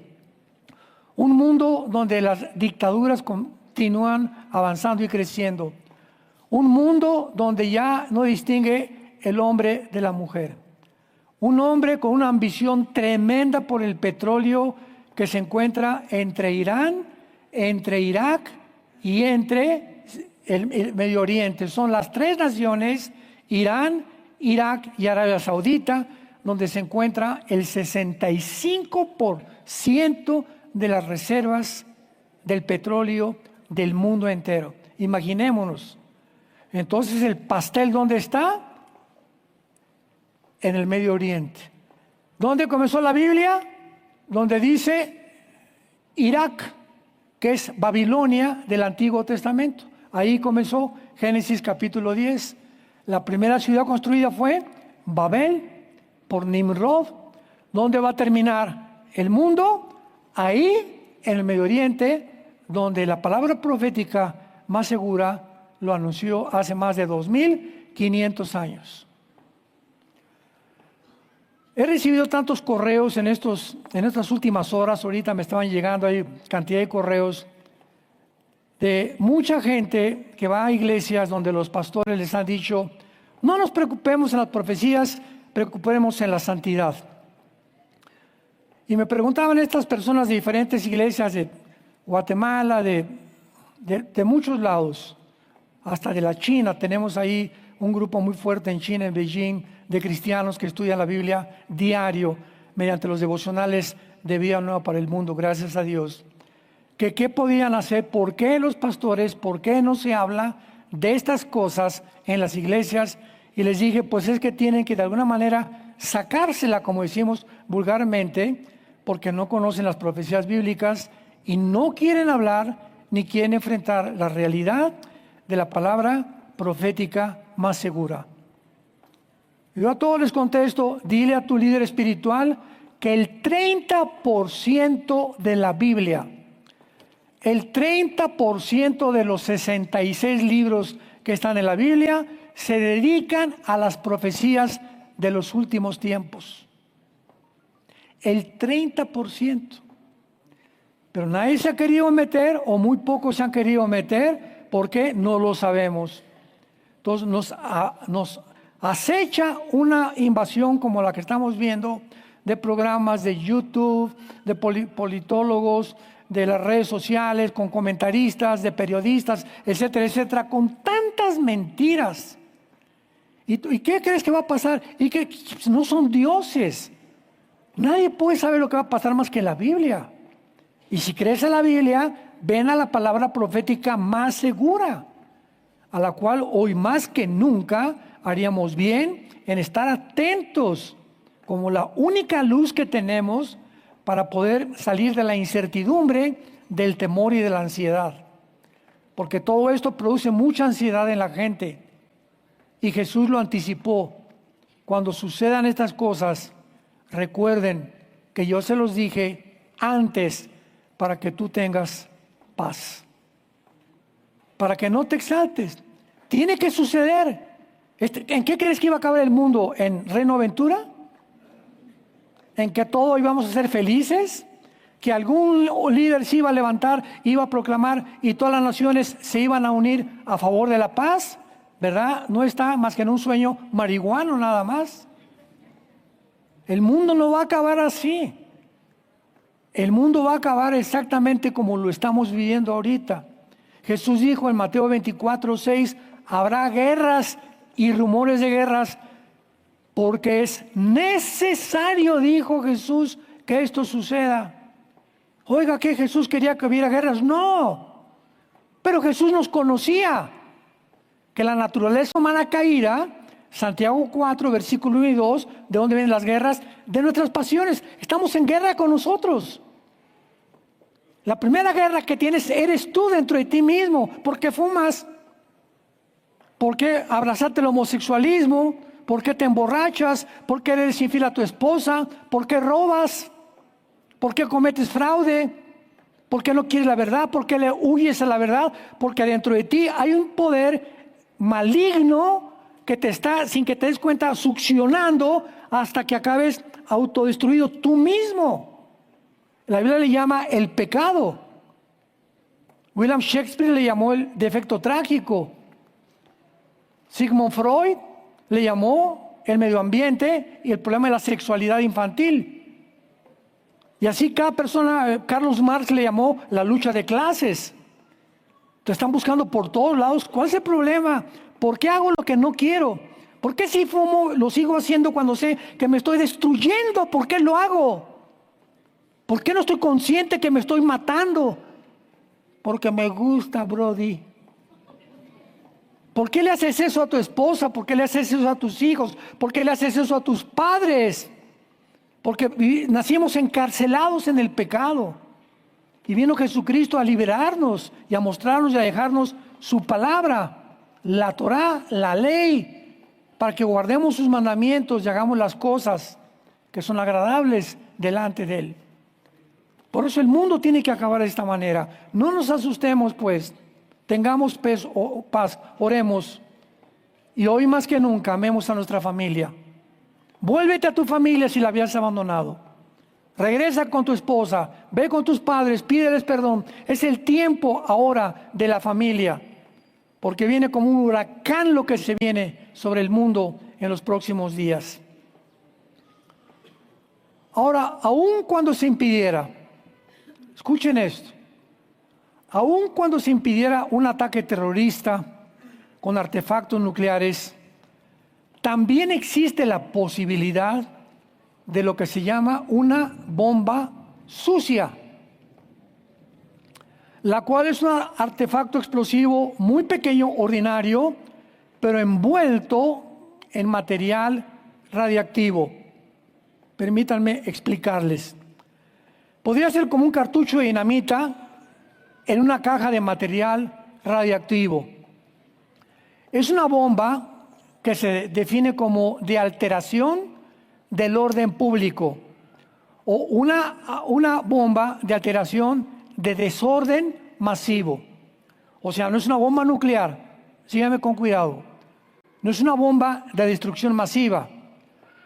Un mundo donde las dictaduras continúan avanzando y creciendo. Un mundo donde ya no distingue el hombre de la mujer. Un hombre con una ambición tremenda por el petróleo que se encuentra entre Irán, entre Irak y entre el Medio Oriente. Son las 3 naciones, Irán, Irak y Arabia Saudita, donde se encuentra el 65% de las reservas del petróleo del mundo entero. Imaginémonos. Entonces, ¿el pastel dónde está? En el Medio Oriente. ¿Dónde comenzó la Biblia? Donde dice Irak, que es Babilonia del Antiguo Testamento. Ahí comenzó Génesis capítulo 10. La primera ciudad construida fue Babel por Nimrod. ¿Dónde va a terminar el mundo? Ahí, en el Medio Oriente, donde la palabra profética más segura lo anunció hace más de 2500 años. He recibido tantos correos en estas últimas horas. Ahorita me estaban llegando ahí cantidad de correos de mucha gente que va a iglesias donde los pastores les han dicho, no nos preocupemos en las profecías, preocupemos en la santidad. Y me preguntaban estas personas de diferentes iglesias de Guatemala, de muchos lados, hasta de la China. Tenemos ahí un grupo muy fuerte en China, en Beijing, de cristianos que estudian la Biblia diario mediante los devocionales de Vida Nueva para el Mundo, gracias a Dios. Que qué podían hacer, por qué los pastores, por qué no se habla de estas cosas en las iglesias. Y les dije, pues es que tienen que de alguna manera sacársela, como decimos vulgarmente, porque no conocen las profecías bíblicas y no quieren hablar ni quieren enfrentar la realidad de la palabra profética más segura. Yo a todos les contesto, dile a tu líder espiritual que el 30% de la Biblia El 30% de los 66 libros que están en la Biblia se dedican a las profecías de los últimos tiempos. El 30%. Pero nadie se ha querido meter, o muy pocos se han querido meter, porque no lo sabemos. Entonces nos acecha una invasión como la que estamos viendo, de programas de YouTube, de politólogos, de las redes sociales, con comentaristas, de periodistas, etcétera, etcétera, con tantas mentiras. ¿Y qué crees que va a pasar? Y que no son dioses. Nadie puede saber lo que va a pasar más que la Biblia. Y si crees en la Biblia, ven a la palabra profética más segura, a la cual hoy más que nunca haríamos bien en estar atentos, como la única luz que tenemos para poder salir de la incertidumbre, del temor y de la ansiedad. Porque todo esto produce mucha ansiedad en la gente. Y Jesús lo anticipó. Cuando sucedan estas cosas, recuerden que yo se los dije antes para que tú tengas paz. Para que no te exaltes. Tiene que suceder. ¿En qué crees que iba a acabar el mundo? ¿En Reino Aventura? ¿En que todos íbamos a ser felices? ¿Que algún líder se iba a levantar, iba a proclamar y todas las naciones se iban a unir a favor de la paz? ¿Verdad? No está más que en un sueño marihuano nada más. El mundo no va a acabar así. El mundo va a acabar exactamente como lo estamos viviendo ahorita. Jesús dijo en Mateo 24:6, habrá guerras y rumores de guerras, porque es necesario, dijo Jesús, que esto suceda. Oiga, ¿que Jesús quería que hubiera guerras? No, pero Jesús nos conocía, que la naturaleza humana caída, Santiago 4, versículo 1 y 2, ¿de dónde vienen las guerras? De nuestras pasiones. Estamos en guerra con nosotros. La primera guerra que tienes eres tú dentro de ti mismo. ¿Por qué fumas? ¿Por qué abrazaste el homosexualismo? ¿Por qué te emborrachas? ¿Por qué eres infiel a tu esposa? ¿Por qué robas? ¿Por qué cometes fraude? ¿Por qué no quieres la verdad? ¿Por qué le huyes a la verdad? Porque dentro de ti hay un poder maligno que te está, sin que te des cuenta, succionando hasta que acabes autodestruido tú mismo. La Biblia le llama el pecado. William Shakespeare le llamó el defecto trágico. Sigmund Freud le llamó el medio ambiente y el problema de la sexualidad infantil. Y así cada persona, Carlos Marx le llamó la lucha de clases. Te están buscando por todos lados. ¿Cuál es el problema? ¿Por qué hago lo que no quiero? ¿Por qué si fumo lo sigo haciendo cuando sé que me estoy destruyendo? ¿Por qué lo hago? ¿Por qué no estoy consciente que me estoy matando? Porque me gusta, Brody. ¿Por qué le haces eso a tu esposa? ¿Por qué le haces eso a tus hijos? ¿Por qué le haces eso a tus padres? Porque nacimos encarcelados en el pecado. Y vino Jesucristo a liberarnos y a mostrarnos y a dejarnos su palabra, la Torá, la ley, para que guardemos sus mandamientos y hagamos las cosas que son agradables delante de Él. Por eso el mundo tiene que acabar de esta manera. No nos asustemos, pues. Tengamos paz, oremos. Y hoy más que nunca amemos a nuestra familia. Vuélvete a tu familia si la habías abandonado. Regresa con tu esposa, ve con tus padres, pídeles perdón. Es el tiempo ahora de la familia. Porque viene como un huracán lo que se viene sobre el mundo en los próximos días. Ahora, aun cuando se impidiera, escuchen esto, aun cuando se impidiera un ataque terrorista con artefactos nucleares, también existe la posibilidad de lo que se llama una bomba sucia, la cual es un artefacto explosivo muy pequeño, ordinario, pero envuelto en material radiactivo. Permítanme explicarles. Podría ser como un cartucho de dinamita en una caja de material radiactivo. Es una bomba que se define como de alteración del orden público, o una bomba de alteración de desorden masivo. O sea, no es una bomba nuclear, síganme con cuidado. No es una bomba de destrucción masiva,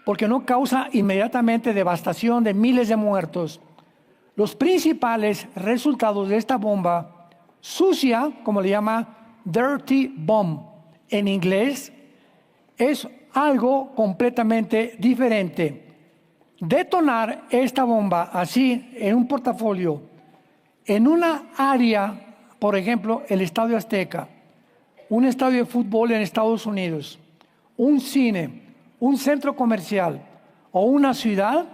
porque no causa inmediatamente devastación de miles de muertos. Los principales resultados de esta bomba sucia, como le llama dirty bomb en inglés, es algo completamente diferente. Detonar esta bomba así en un portafolio, en una área, por ejemplo, el Estadio Azteca, un estadio de fútbol en Estados Unidos, un cine, un centro comercial o una ciudad,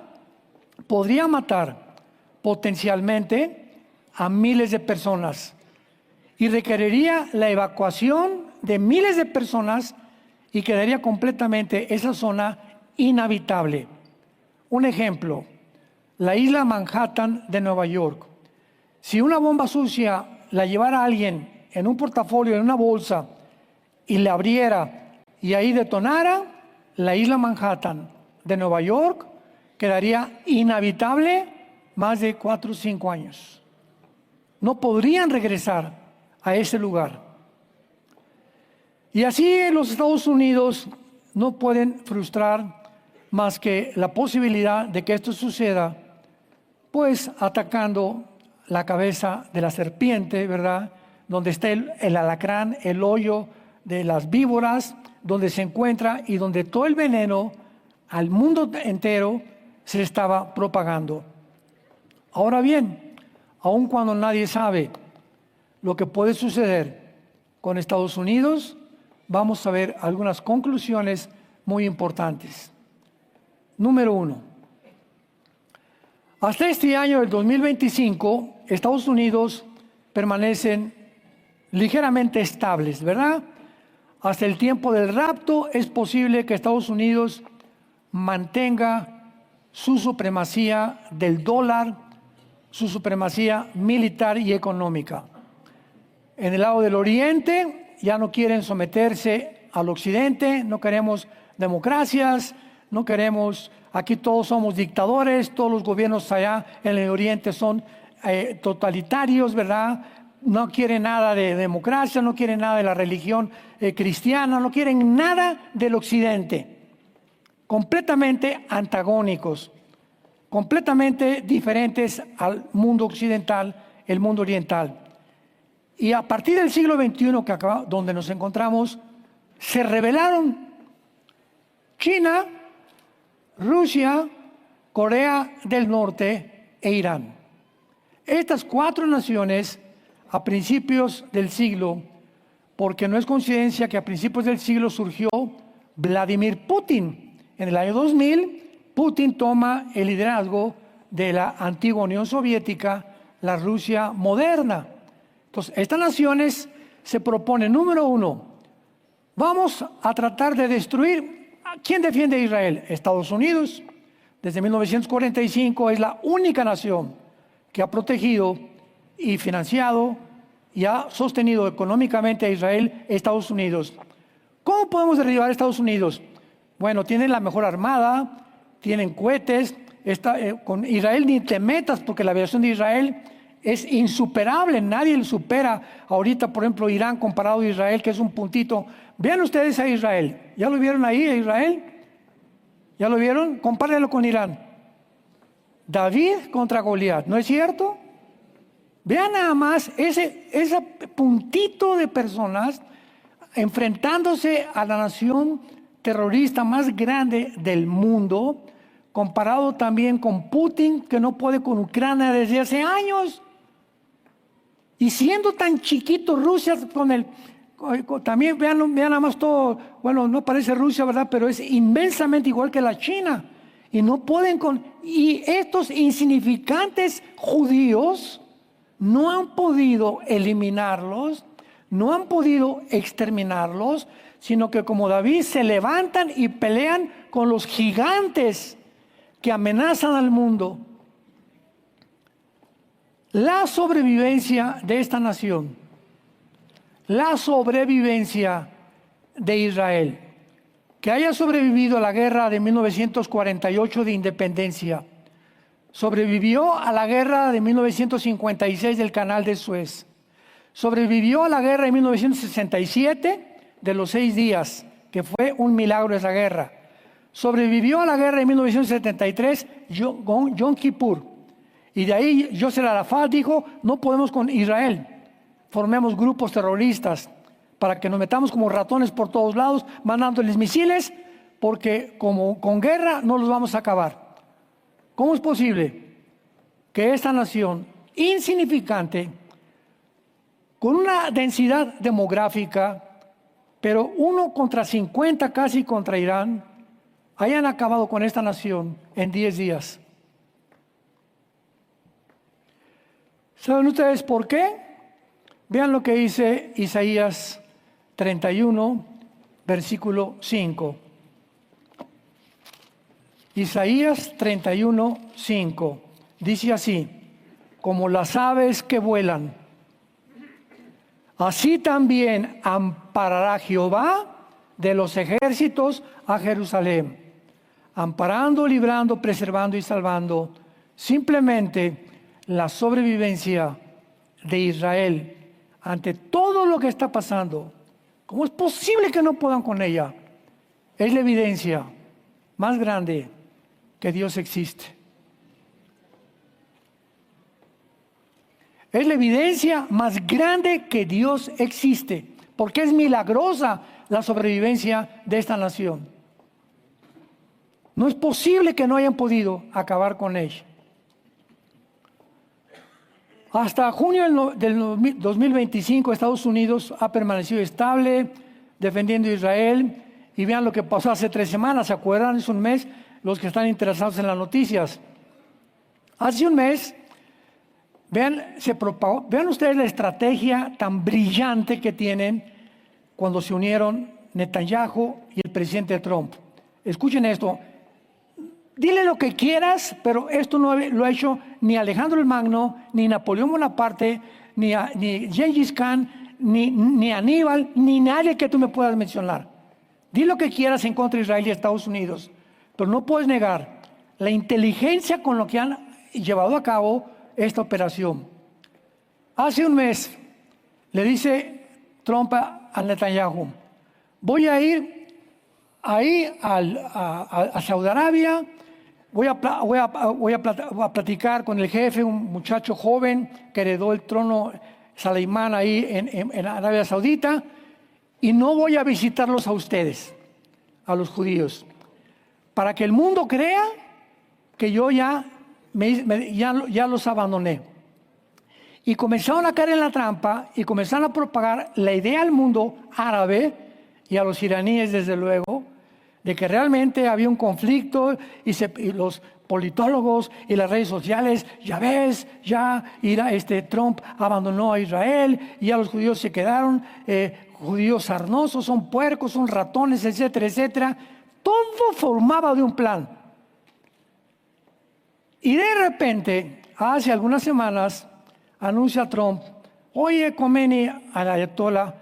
podría matar potencialmente a miles de personas y requeriría la evacuación de miles de personas y quedaría completamente esa zona inhabitable. Un ejemplo, la isla Manhattan de Nueva York. Si una bomba sucia la llevara alguien en un portafolio, en una bolsa, y la abriera y ahí detonara, la isla Manhattan de Nueva York quedaría inhabitable más de 4 o 5 años. No podrían regresar a ese lugar. Y así los Estados Unidos no pueden frustrar más que la posibilidad de que esto suceda, pues atacando la cabeza de la serpiente, ¿verdad? Donde está el alacrán, el hoyo de las víboras, donde se encuentra y donde todo el veneno al mundo entero se estaba propagando. Ahora bien, aun cuando nadie sabe lo que puede suceder con Estados Unidos, vamos a ver algunas conclusiones muy importantes. Número 1. Hasta este año, el 2025, Estados Unidos permanecen ligeramente estables, ¿verdad? Hasta el tiempo del rapto es posible que Estados Unidos mantenga su supremacía del dólar, su supremacía militar y económica. En el lado del oriente ya no quieren someterse al occidente, no queremos democracias, no queremos, aquí todos somos dictadores, todos los gobiernos allá en el oriente son totalitarios, ¿verdad? No quieren nada de democracia, no quieren nada de la religión cristiana, no quieren nada del occidente. Completamente antagónicos, completamente diferentes al mundo occidental, el mundo oriental. Y a partir del siglo XXI, donde nos encontramos, se rebelaron China, Rusia, Corea del Norte e Irán. Estas 4 naciones, a principios del siglo, porque no es coincidencia que a principios del siglo surgió Vladimir Putin. En el año 2000, Putin toma el liderazgo de la antigua Unión Soviética, la Rusia moderna. Entonces, estas naciones se proponen, número 1, vamos a tratar de destruir. ¿Quién defiende a Israel? Estados Unidos. Desde 1945 es la única nación que ha protegido y financiado y ha sostenido económicamente a Israel, Estados Unidos. ¿Cómo podemos derribar a Estados Unidos? Bueno, tienen la mejor armada, tienen cohetes. Con Israel ni te metas porque la aviación de Israel es insuperable, nadie le supera ahorita, por ejemplo, Irán comparado a Israel, que es un puntito. Vean ustedes a Israel, ¿ya lo vieron ahí a Israel? ¿Ya lo vieron? Compárenlo con Irán. David contra Goliat, ¿no es cierto? Vean nada más ese puntito de personas enfrentándose a la nación terrorista más grande del mundo, comparado también con Putin, que no puede con Ucrania desde hace años. Y siendo tan chiquito Rusia también vean nada más todo, bueno, no parece Rusia, ¿verdad? Pero es inmensamente igual que la China. Y no pueden y estos insignificantes judíos no han podido eliminarlos, no han podido exterminarlos, sino que como David se levantan y pelean con los gigantes que amenazan al mundo. La sobrevivencia de esta nación, la sobrevivencia de Israel, que haya sobrevivido a la guerra de 1948 de independencia, sobrevivió a la guerra de 1956 del Canal de Suez, Sobrevivió a la guerra en 1967 de los 6 días, que fue un milagro esa guerra. Sobrevivió a la guerra en 1973, Yom Kippur. Y de ahí Yasser Arafat dijo, no podemos con Israel, formemos grupos terroristas para que nos metamos como ratones por todos lados, mandándoles misiles, porque como con guerra no los vamos a acabar. ¿Cómo es posible que esta nación insignificante, con una densidad demográfica, pero 1 contra 50 casi contra Irán, hayan acabado con esta nación en 10 días? ¿Saben ustedes por qué? Vean lo que dice Isaías 31, versículo 5. Isaías 31, 5. Dice así: como las aves que vuelan, así también amparará Jehová de los ejércitos a Jerusalén, amparando, librando, preservando y salvando simplemente la sobrevivencia de Israel ante todo lo que está pasando. ¿Cómo es posible que no puedan con ella? Es la evidencia más grande que Dios existe. Es la evidencia más grande que Dios existe, porque es milagrosa la sobrevivencia de esta nación. No es posible que no hayan podido acabar con ella. Hasta junio del 2025 Estados Unidos ha permanecido estable, defendiendo a Israel. Y vean lo que pasó hace 3 semanas, ¿se acuerdan? Es un mes, los que están interesados en las noticias. Hace un mes, vean ustedes la estrategia tan brillante que tienen cuando se unieron Netanyahu y el presidente Trump. Escuchen esto. Dile lo que quieras, pero esto no lo ha hecho ni Alejandro el Magno, ni Napoleón Bonaparte, ni Gengis Khan, ni Aníbal, ni nadie que tú me puedas mencionar. Di lo que quieras en contra de Israel y Estados Unidos, pero no puedes negar la inteligencia con lo que han llevado a cabo esta operación. Hace un mes le dice Trump a Netanyahu: voy a ir ahí a Saudi Arabia, voy a platicar con el jefe, un muchacho joven que heredó el trono Saleimán ahí en Arabia Saudita, y no voy a visitarlos a ustedes, a los judíos, para que el mundo crea que yo ya los abandoné. Y comenzaron a caer en la trampa y comenzaron a propagar la idea al mundo árabe y a los iraníes, desde luego, de que realmente había un conflicto, y los politólogos y las redes sociales, ya ves, Trump abandonó a Israel y ya los judíos se quedaron, judíos sarnosos, son puercos, son ratones, etcétera, etcétera. Todo formaba de un plan. Y de repente, hace algunas semanas, anuncia Trump: oye, Khomeini, al ayatollah,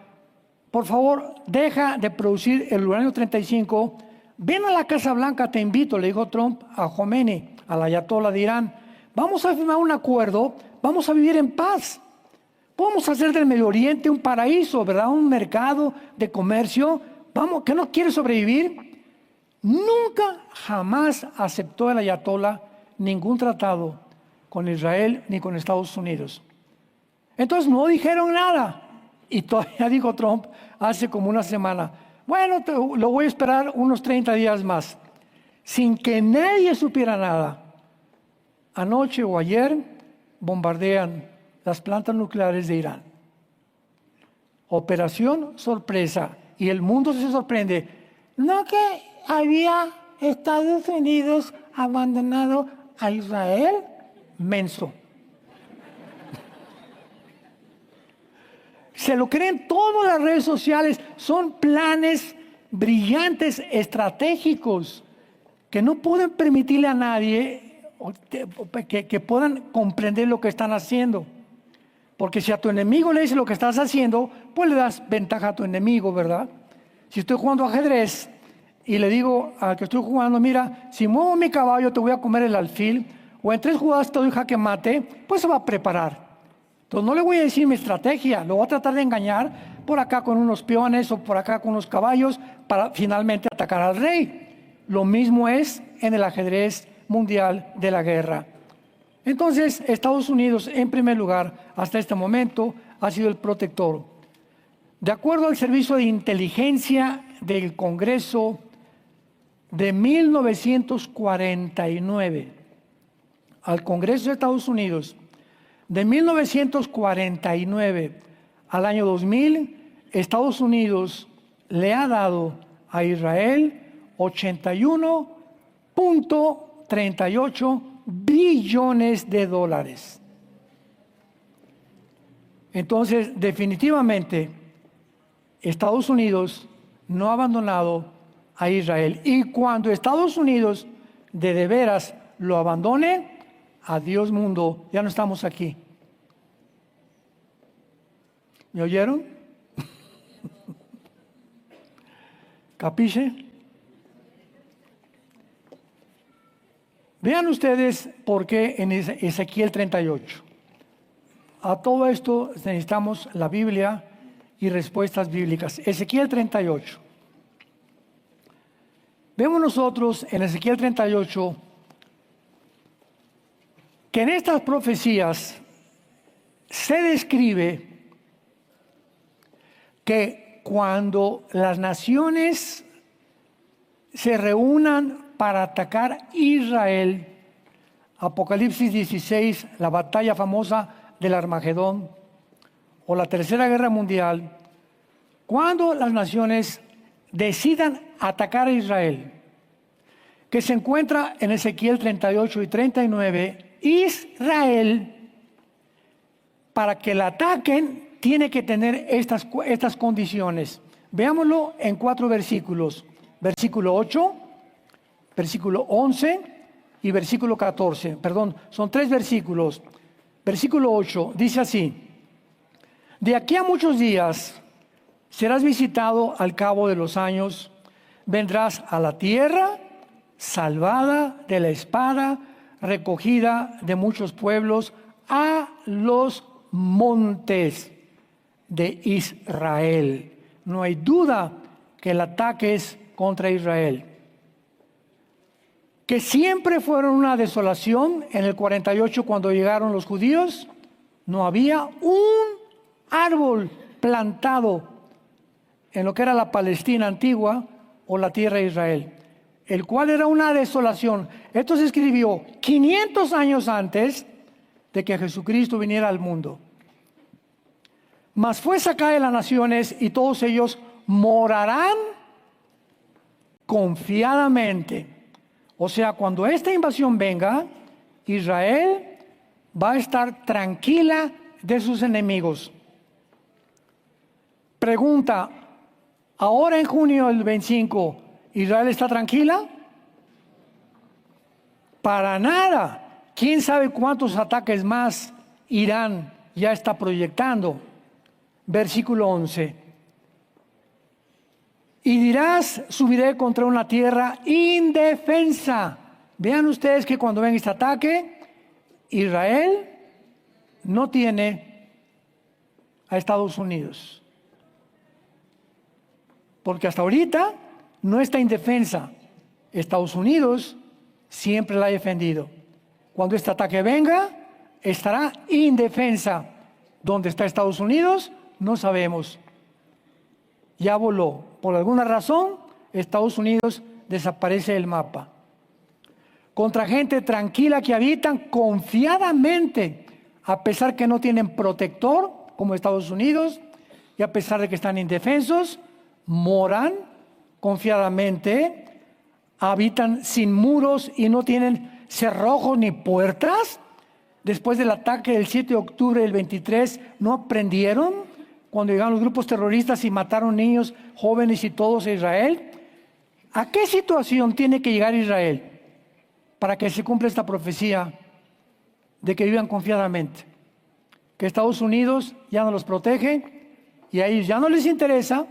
por favor, deja de producir el uranio 35, ven a la Casa Blanca, te invito, le dijo Trump a Khomeini, al ayatollah de Irán. Vamos a firmar un acuerdo, vamos a vivir en paz. Vamos a hacer del Medio Oriente un paraíso, ¿verdad? Un mercado de comercio. Vamos, ¿que no quiere sobrevivir? Nunca, jamás aceptó el ayatollah ningún tratado con Israel ni con Estados Unidos. Entonces no dijeron nada. Y todavía dijo Trump hace como una semana: bueno, lo voy a esperar unos 30 días más. Sin que nadie supiera nada, anoche o ayer bombardean las plantas nucleares de Irán. Operación sorpresa. Y el mundo se sorprende. ¿No que había Estados Unidos abandonado a Israel? Menso. Se lo creen todas las redes sociales. Son planes brillantes, estratégicos, que no pueden permitirle a nadie que puedan comprender lo que están haciendo. Porque si a tu enemigo le dices lo que estás haciendo, pues le das ventaja a tu enemigo, ¿verdad? Si estoy jugando ajedrez y le digo al que estoy jugando: mira, si muevo mi caballo te voy a comer el alfil, o en 3 jugadas te doy jaque mate, pues se va a preparar. Entonces no le voy a decir mi estrategia, lo voy a tratar de engañar por acá con unos peones o por acá con unos caballos para finalmente atacar al rey. Lo mismo es en el ajedrez mundial de la guerra. Entonces, Estados Unidos, en primer lugar, hasta este momento, ha sido el protector. De acuerdo al Servicio de Inteligencia del Congreso de 1949, al Congreso de Estados Unidos, de 1949 al año 2000, Estados Unidos le ha dado a Israel 81.38 billones de dólares. Entonces, definitivamente, Estados Unidos no ha abandonado a Israel. Y cuando Estados Unidos de veras lo abandone, adiós mundo, ya no estamos aquí. ¿Me oyeron? ¿Capiche? Vean ustedes por qué en Ezequiel 38. A todo esto necesitamos la Biblia y respuestas bíblicas. Ezequiel 38. Vemos nosotros en Ezequiel 38 que en estas profecías se describe que cuando las naciones se reúnan para atacar Israel, Apocalipsis 16, la batalla famosa del Armagedón, o la Tercera Guerra Mundial, cuando las naciones decidan atacar a Israel, que se encuentra en Ezequiel 38 y 39, Israel, para que la ataquen, tiene que tener estas condiciones. Veámoslo en 4 versículos. Versículo 8, versículo 11 y versículo 14. Perdón, son 3 versículos. Versículo 8 dice así: de aquí a muchos días serás visitado al cabo de los años, vendrás a la tierra salvada de la espada, recogida de muchos pueblos, a los montes de Israel. No hay duda que el ataque es contra Israel. Que siempre fueron una desolación. En el 48, cuando llegaron los judíos, no había un árbol plantado en lo que era la Palestina antigua o la tierra de Israel, el cual era una desolación. Esto se escribió 500 años antes de que Jesucristo viniera al mundo. Mas fue sacada de las naciones y todos ellos morarán confiadamente. O sea, cuando esta invasión venga, Israel va a estar tranquila de sus enemigos. Pregunta: ahora en junio del 25, ¿Israel está tranquila? Para nada. ¿Quién sabe cuántos ataques más Irán ya está proyectando? Versículo 11. Y dirás: subiré contra una tierra indefensa. Vean ustedes que cuando ven este ataque, Israel no tiene a Estados Unidos. Porque hasta ahorita no está indefensa. Estados Unidos siempre la ha defendido. Cuando este ataque venga, estará indefensa. ¿Dónde está Estados Unidos? No sabemos. Ya voló. Por alguna razón, Estados Unidos desaparece del mapa. Contra gente tranquila que habitan confiadamente, a pesar que no tienen protector, como Estados Unidos, y a pesar de que están indefensos, moran confiadamente, habitan sin muros y no tienen cerrojos ni puertas. Después del ataque del 7 de octubre del 23, ¿no aprendieron? Cuando llegaron los grupos terroristas y mataron niños, jóvenes y todos a Israel. ¿A qué situación tiene que llegar Israel para que se cumpla esta profecía de que vivan confiadamente? Que Estados Unidos ya no los protege y a ellos ya no les interesa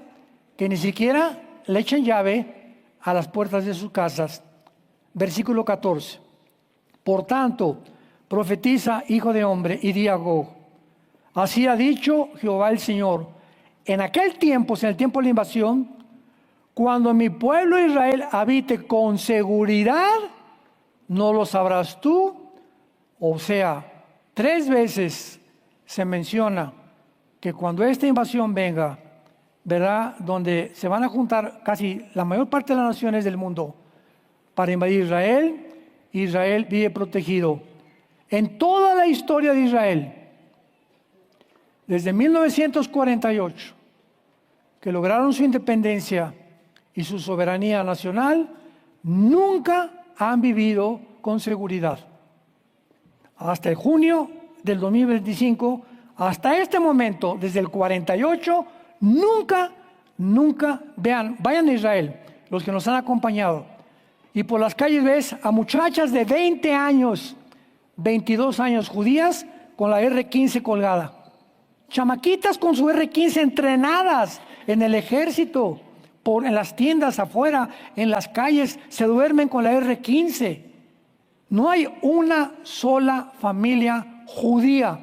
que ni siquiera le echen llave a las puertas de sus casas. Versículo 14. Por tanto, profetiza, hijo de hombre, y di a Gog: Así ha dicho Jehová el Señor. En aquel tiempo, en el tiempo de la invasión, cuando mi pueblo Israel habite con seguridad, no lo sabrás tú. O sea, 3 veces se menciona que cuando esta invasión venga, ¿verdad?, donde se van a juntar casi la mayor parte de las naciones del mundo para invadir Israel, Israel vive protegido. En toda la historia de Israel, desde 1948, que lograron su independencia y su soberanía nacional, nunca han vivido con seguridad. Hasta el junio del 2025, hasta este momento, desde el 48, nunca, vayan a Israel, los que nos han acompañado, y por las calles ves a muchachas de 20 años, 22 años judías, con la R-15 colgada. Chamaquitas con su R-15 entrenadas en el ejército, en las tiendas afuera, en las calles, se duermen con la R-15. No hay una sola familia judía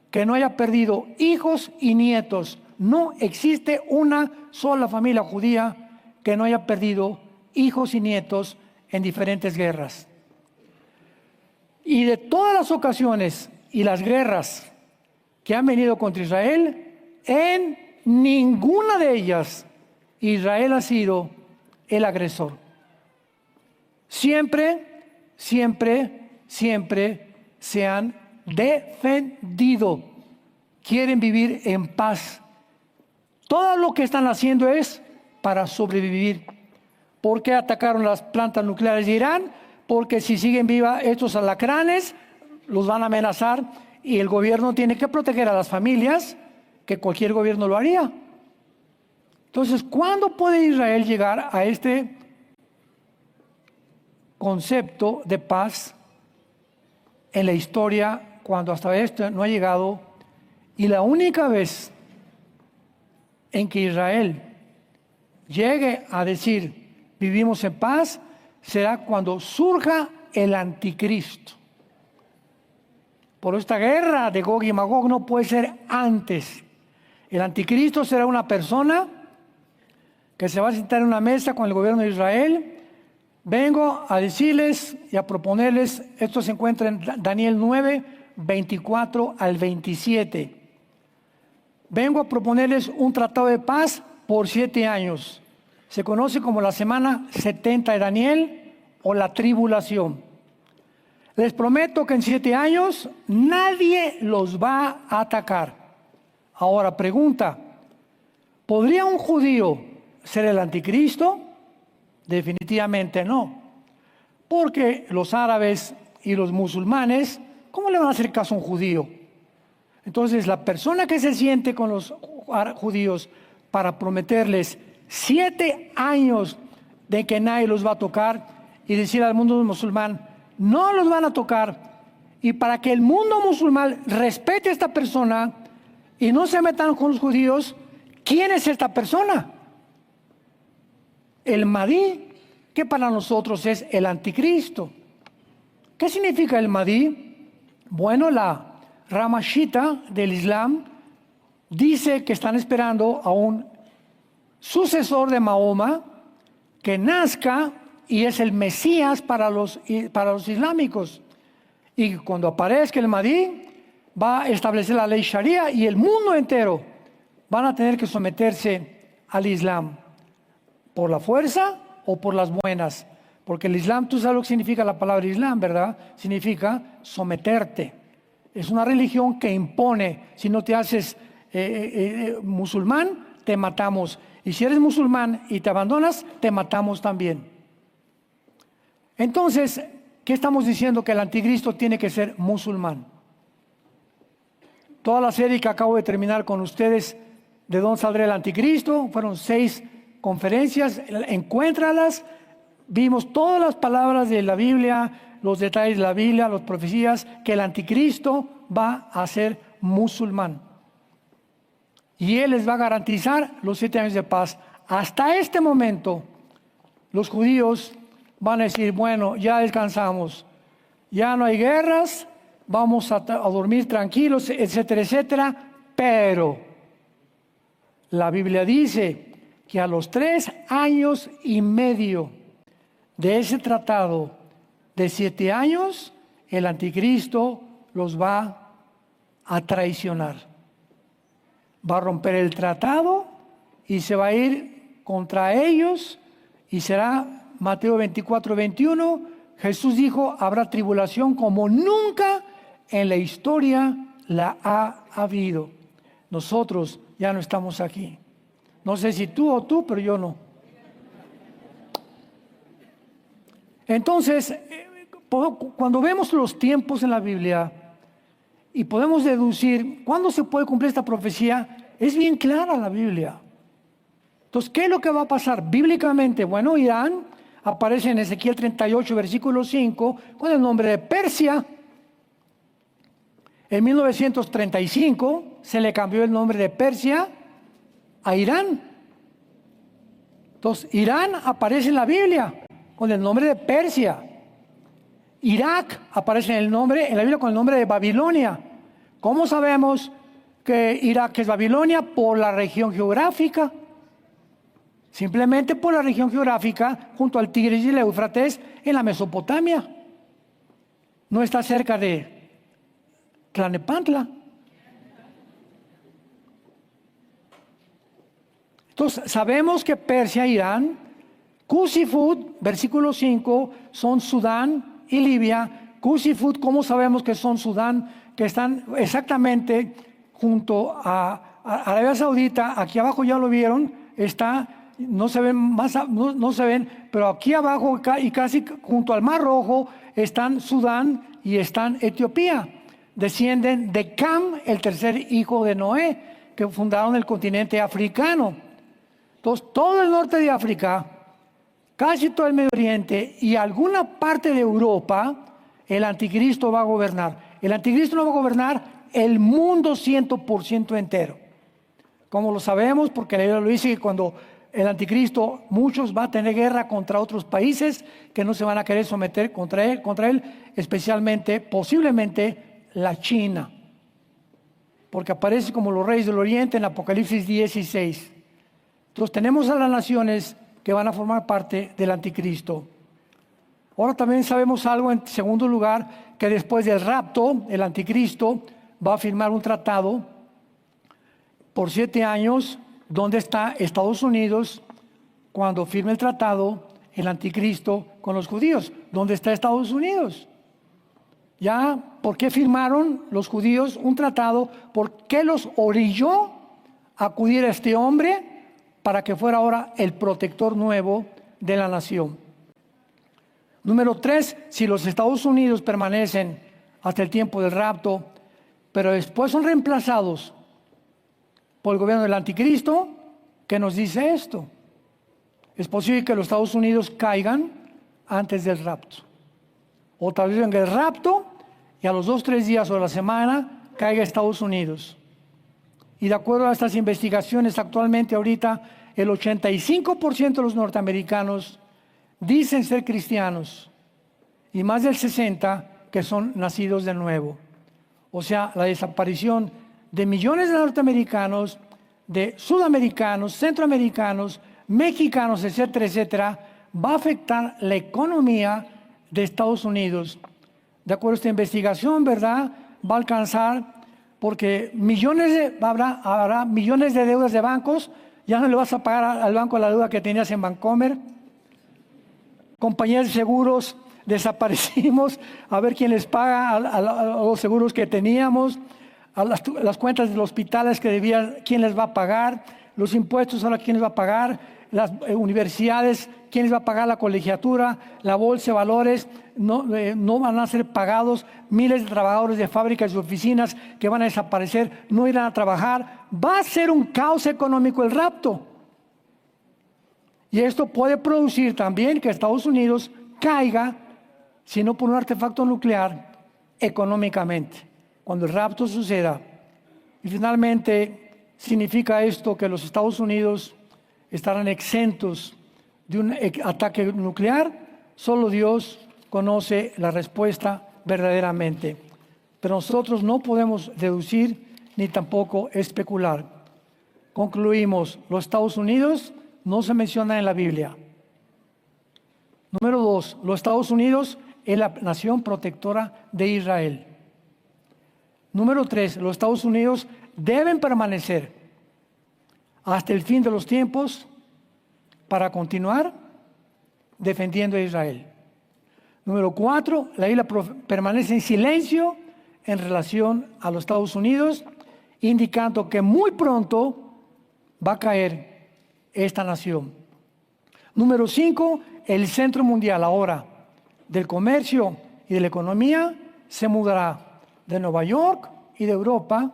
que no haya perdido hijos y nietos. No existe una sola familia judía que no haya perdido hijos y nietos en diferentes guerras. Y de todas las ocasiones y las guerras que han venido contra Israel, en ninguna de ellas Israel ha sido el agresor. Siempre se han defendido. Quieren vivir en paz. Todo lo que están haciendo es para sobrevivir. ¿Por qué atacaron las plantas nucleares de Irán? Porque si siguen vivas estos alacranes, los van a amenazar y el gobierno tiene que proteger a las familias, que cualquier gobierno lo haría. Entonces, ¿cuándo puede Israel llegar a este concepto de paz en la historia, cuando hasta esto no ha llegado? Y la única vez en que Israel llegue a decir vivimos en paz será cuando surja el anticristo. Por esta guerra de Gog y Magog no puede ser antes. El anticristo será una persona que se va a sentar en una mesa con el gobierno de Israel. Vengo a decirles y a proponerles, esto se encuentra en Daniel 9, 24 al 27. Vengo a proponerles un tratado de paz por 7 años. Se conoce como la semana 70 de Daniel o la tribulación. Les prometo que en 7 años nadie los va a atacar. Ahora pregunta, ¿podría un judío ser el anticristo? Definitivamente no. Porque los árabes y los musulmanes, ¿cómo le van a hacer caso a un judío? Entonces la persona que se siente con los judíos para prometerles 7 años de que nadie los va a tocar y decir al mundo musulmán, no los van a tocar, y para que el mundo musulmán respete a esta persona y no se metan con los judíos, ¿quién es esta persona? El Mahdi, que para nosotros es el anticristo. ¿Qué significa el Mahdi? Bueno, la rama Shita del Islam dice que están esperando a un sucesor de Mahoma que nazca y es el Mesías para los islámicos. Y cuando aparezca el Mahdi, va a establecer la ley Sharia y el mundo entero van a tener que someterse al Islam. ¿Por la fuerza o por las buenas? Porque el Islam, tú sabes lo que significa la palabra Islam, ¿verdad? Significa someterte. Es una religión que impone. Si no te haces musulmán, te matamos. Y si eres musulmán y te abandonas, te matamos también. Entonces, ¿qué estamos diciendo? Que el anticristo tiene que ser musulmán. Toda la serie que acabo de terminar con ustedes, ¿de dónde saldrá el anticristo? Fueron 6 conferencias, encuéntralas. Vimos todas las palabras de la Biblia, los detalles de la Biblia, las profecías, que el anticristo va a ser musulmán. Y él les va a garantizar los 7 años de paz. Hasta este momento, los judíos van a decir, bueno, ya descansamos, ya no hay guerras, vamos a dormir tranquilos, etcétera, etcétera. Pero la Biblia dice que a los 3 años y medio de ese tratado de 7 años, el anticristo los va a traicionar. Va a romper el tratado y se va a ir contra ellos, y será Mateo 24, 21. Jesús dijo, habrá tribulación como nunca en la historia la ha habido. Nosotros ya no estamos aquí. No sé si tú o tú, pero yo no. Entonces, cuando vemos los tiempos en la Biblia y podemos deducir cuándo se puede cumplir esta profecía, es bien clara la Biblia. Entonces, ¿qué es lo que va a pasar bíblicamente? Bueno, Irán aparece en Ezequiel 38, versículo 5, con el nombre de Persia. En 1935 se le cambió el nombre de Persia a Irán. Entonces, Irán aparece en la Biblia con el nombre de Persia. Irak aparece en la Biblia con el nombre de Babilonia. ¿Cómo sabemos que Irak es Babilonia? Por la región geográfica. Simplemente por la región geográfica junto al Tigris y el Éufrates en la Mesopotamia. No está cerca de Tlalnepantla. Entonces, sabemos que Persia, Irán, Cus y Fud, versículo 5, son Sudán y Libia. Cus y Fud, ¿cómo sabemos que son Sudán? Que están exactamente junto a Arabia Saudita. Aquí abajo ya lo vieron, está, no se ven, no se ven, pero aquí abajo y casi junto al Mar Rojo están Sudán y están Etiopía. Descienden de Cam, el tercer hijo de Noé, que fundaron el continente africano. Entonces, todo el norte de África, casi todo el Medio Oriente y alguna parte de Europa, el anticristo va a gobernar. El anticristo no va a gobernar el mundo 100% entero. Como lo sabemos, porque la Biblia lo dice, que cuando el anticristo, muchos va a tener guerra contra otros países que no se van a querer someter contra él, especialmente, posiblemente, la China. Porque aparece como los reyes del Oriente en Apocalipsis 16. Entonces tenemos a las naciones que van a formar parte del anticristo. Ahora también sabemos algo, en segundo lugar, que después del rapto, el anticristo va a firmar un tratado por 7 años. ¿Dónde está Estados Unidos cuando firme el tratado el anticristo con los judíos? ¿Dónde está Estados Unidos? Ya, ¿por qué firmaron los judíos un tratado? ¿Por qué los orilló a acudir a este hombre para que fuera ahora el protector nuevo de la nación? Número 3, si los Estados Unidos permanecen hasta el tiempo del rapto, pero después son reemplazados por el gobierno del anticristo, ¿qué nos dice esto? Es posible que los Estados Unidos caigan antes del rapto. O tal vez venga el rapto y a los 2 o 3 días o la semana caiga Estados Unidos. Y de acuerdo a estas investigaciones, actualmente ahorita el 85% de los norteamericanos dicen ser cristianos y más del 60% que son nacidos de nuevo. O sea, la desaparición de millones de norteamericanos, de sudamericanos, centroamericanos, mexicanos, etcétera, etcétera, va a afectar la economía de Estados Unidos. De acuerdo a esta investigación, ¿verdad? Va a alcanzar, porque habrá millones de deudas de bancos. Ya no le vas a pagar al banco la deuda que tenías en Bancomer. Compañías de seguros, desaparecimos, a ver quién les paga a los seguros que teníamos, a las cuentas de los hospitales que debían, quién les va a pagar, los impuestos ahora quién les va a pagar, las universidades, quién les va a pagar la colegiatura, la bolsa de valores, no van a ser pagados, miles de trabajadores de fábricas y oficinas que van a desaparecer, no irán a trabajar. Va a ser un caos económico el rapto. Y esto puede producir también que Estados Unidos caiga, si no por un artefacto nuclear, económicamente, cuando el rapto suceda. Y finalmente, significa esto que los Estados Unidos estarán exentos de un ataque nuclear. Solo Dios conoce la respuesta verdaderamente. pero nosotros no podemos deducir ni tampoco especular. Concluimos, los Estados Unidos no se mencionan en la Biblia. Número 2, los Estados Unidos es la nación protectora de Israel. Número 3, los Estados Unidos deben permanecer hasta el fin de los tiempos para continuar defendiendo a Israel. Número 4, la isla permanece en silencio en relación a los Estados Unidos, indicando que muy pronto va a caer esta nación. Número 5, el centro mundial ahora del comercio y de la economía se mudará de Nueva York y de Europa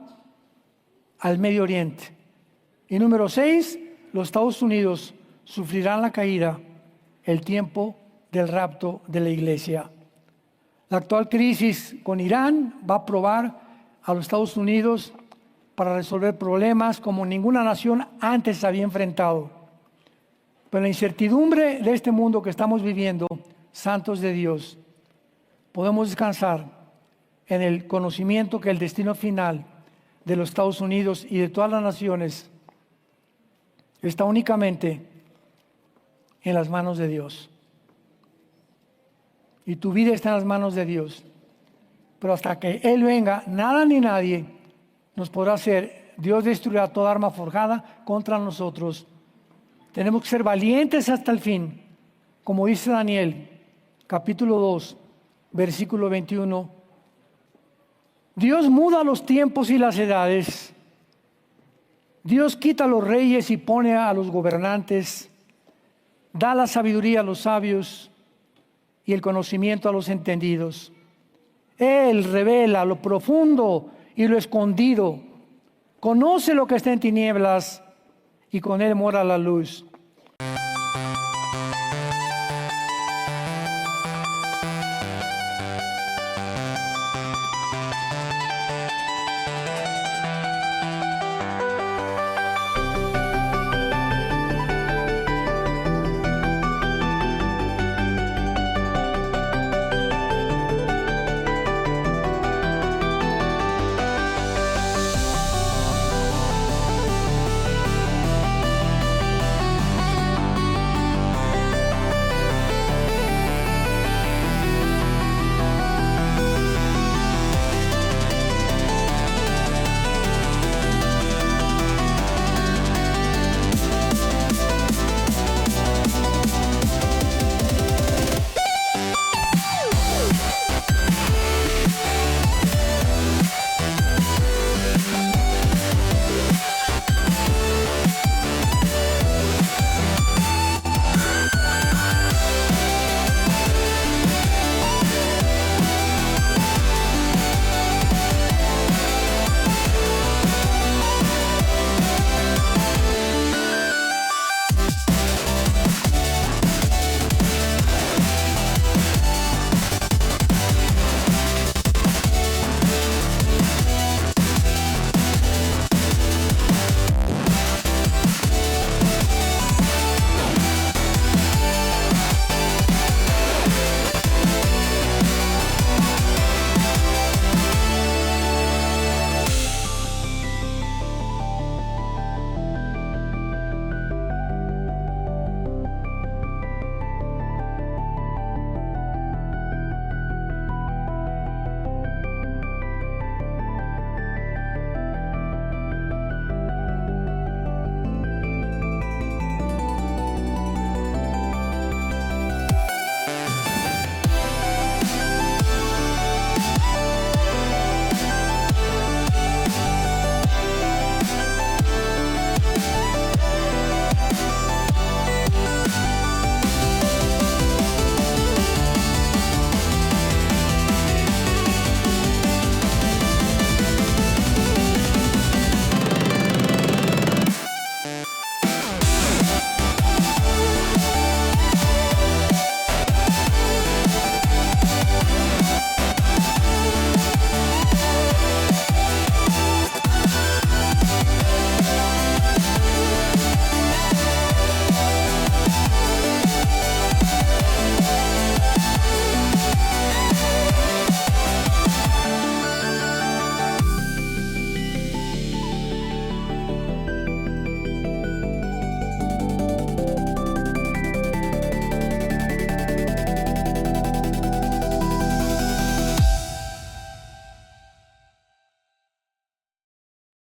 al Medio Oriente. Y número 6, los Estados Unidos sufrirán la caída, el tiempo del rapto de la iglesia. La actual crisis con Irán va a probar a los Estados Unidos para resolver problemas como ninguna nación antes había enfrentado. Pero la incertidumbre de este mundo que estamos viviendo, santos de Dios, podemos descansar en el conocimiento que el destino final de los Estados Unidos y de todas las naciones está únicamente en las manos de Dios. Y tu vida está en las manos de Dios. Pero hasta que Él venga, nada ni nadie nos podrá hacer. Dios destruirá toda arma forjada contra nosotros. Tenemos que ser valientes hasta el fin. Como dice Daniel, capítulo 2, versículo 21. Dios muda los tiempos y las edades. Dios quita a los reyes y pone a los gobernantes. Da la sabiduría a los sabios y el conocimiento a los entendidos. Él revela lo profundo y lo escondido. Conoce lo que está en tinieblas y con Él mora la luz.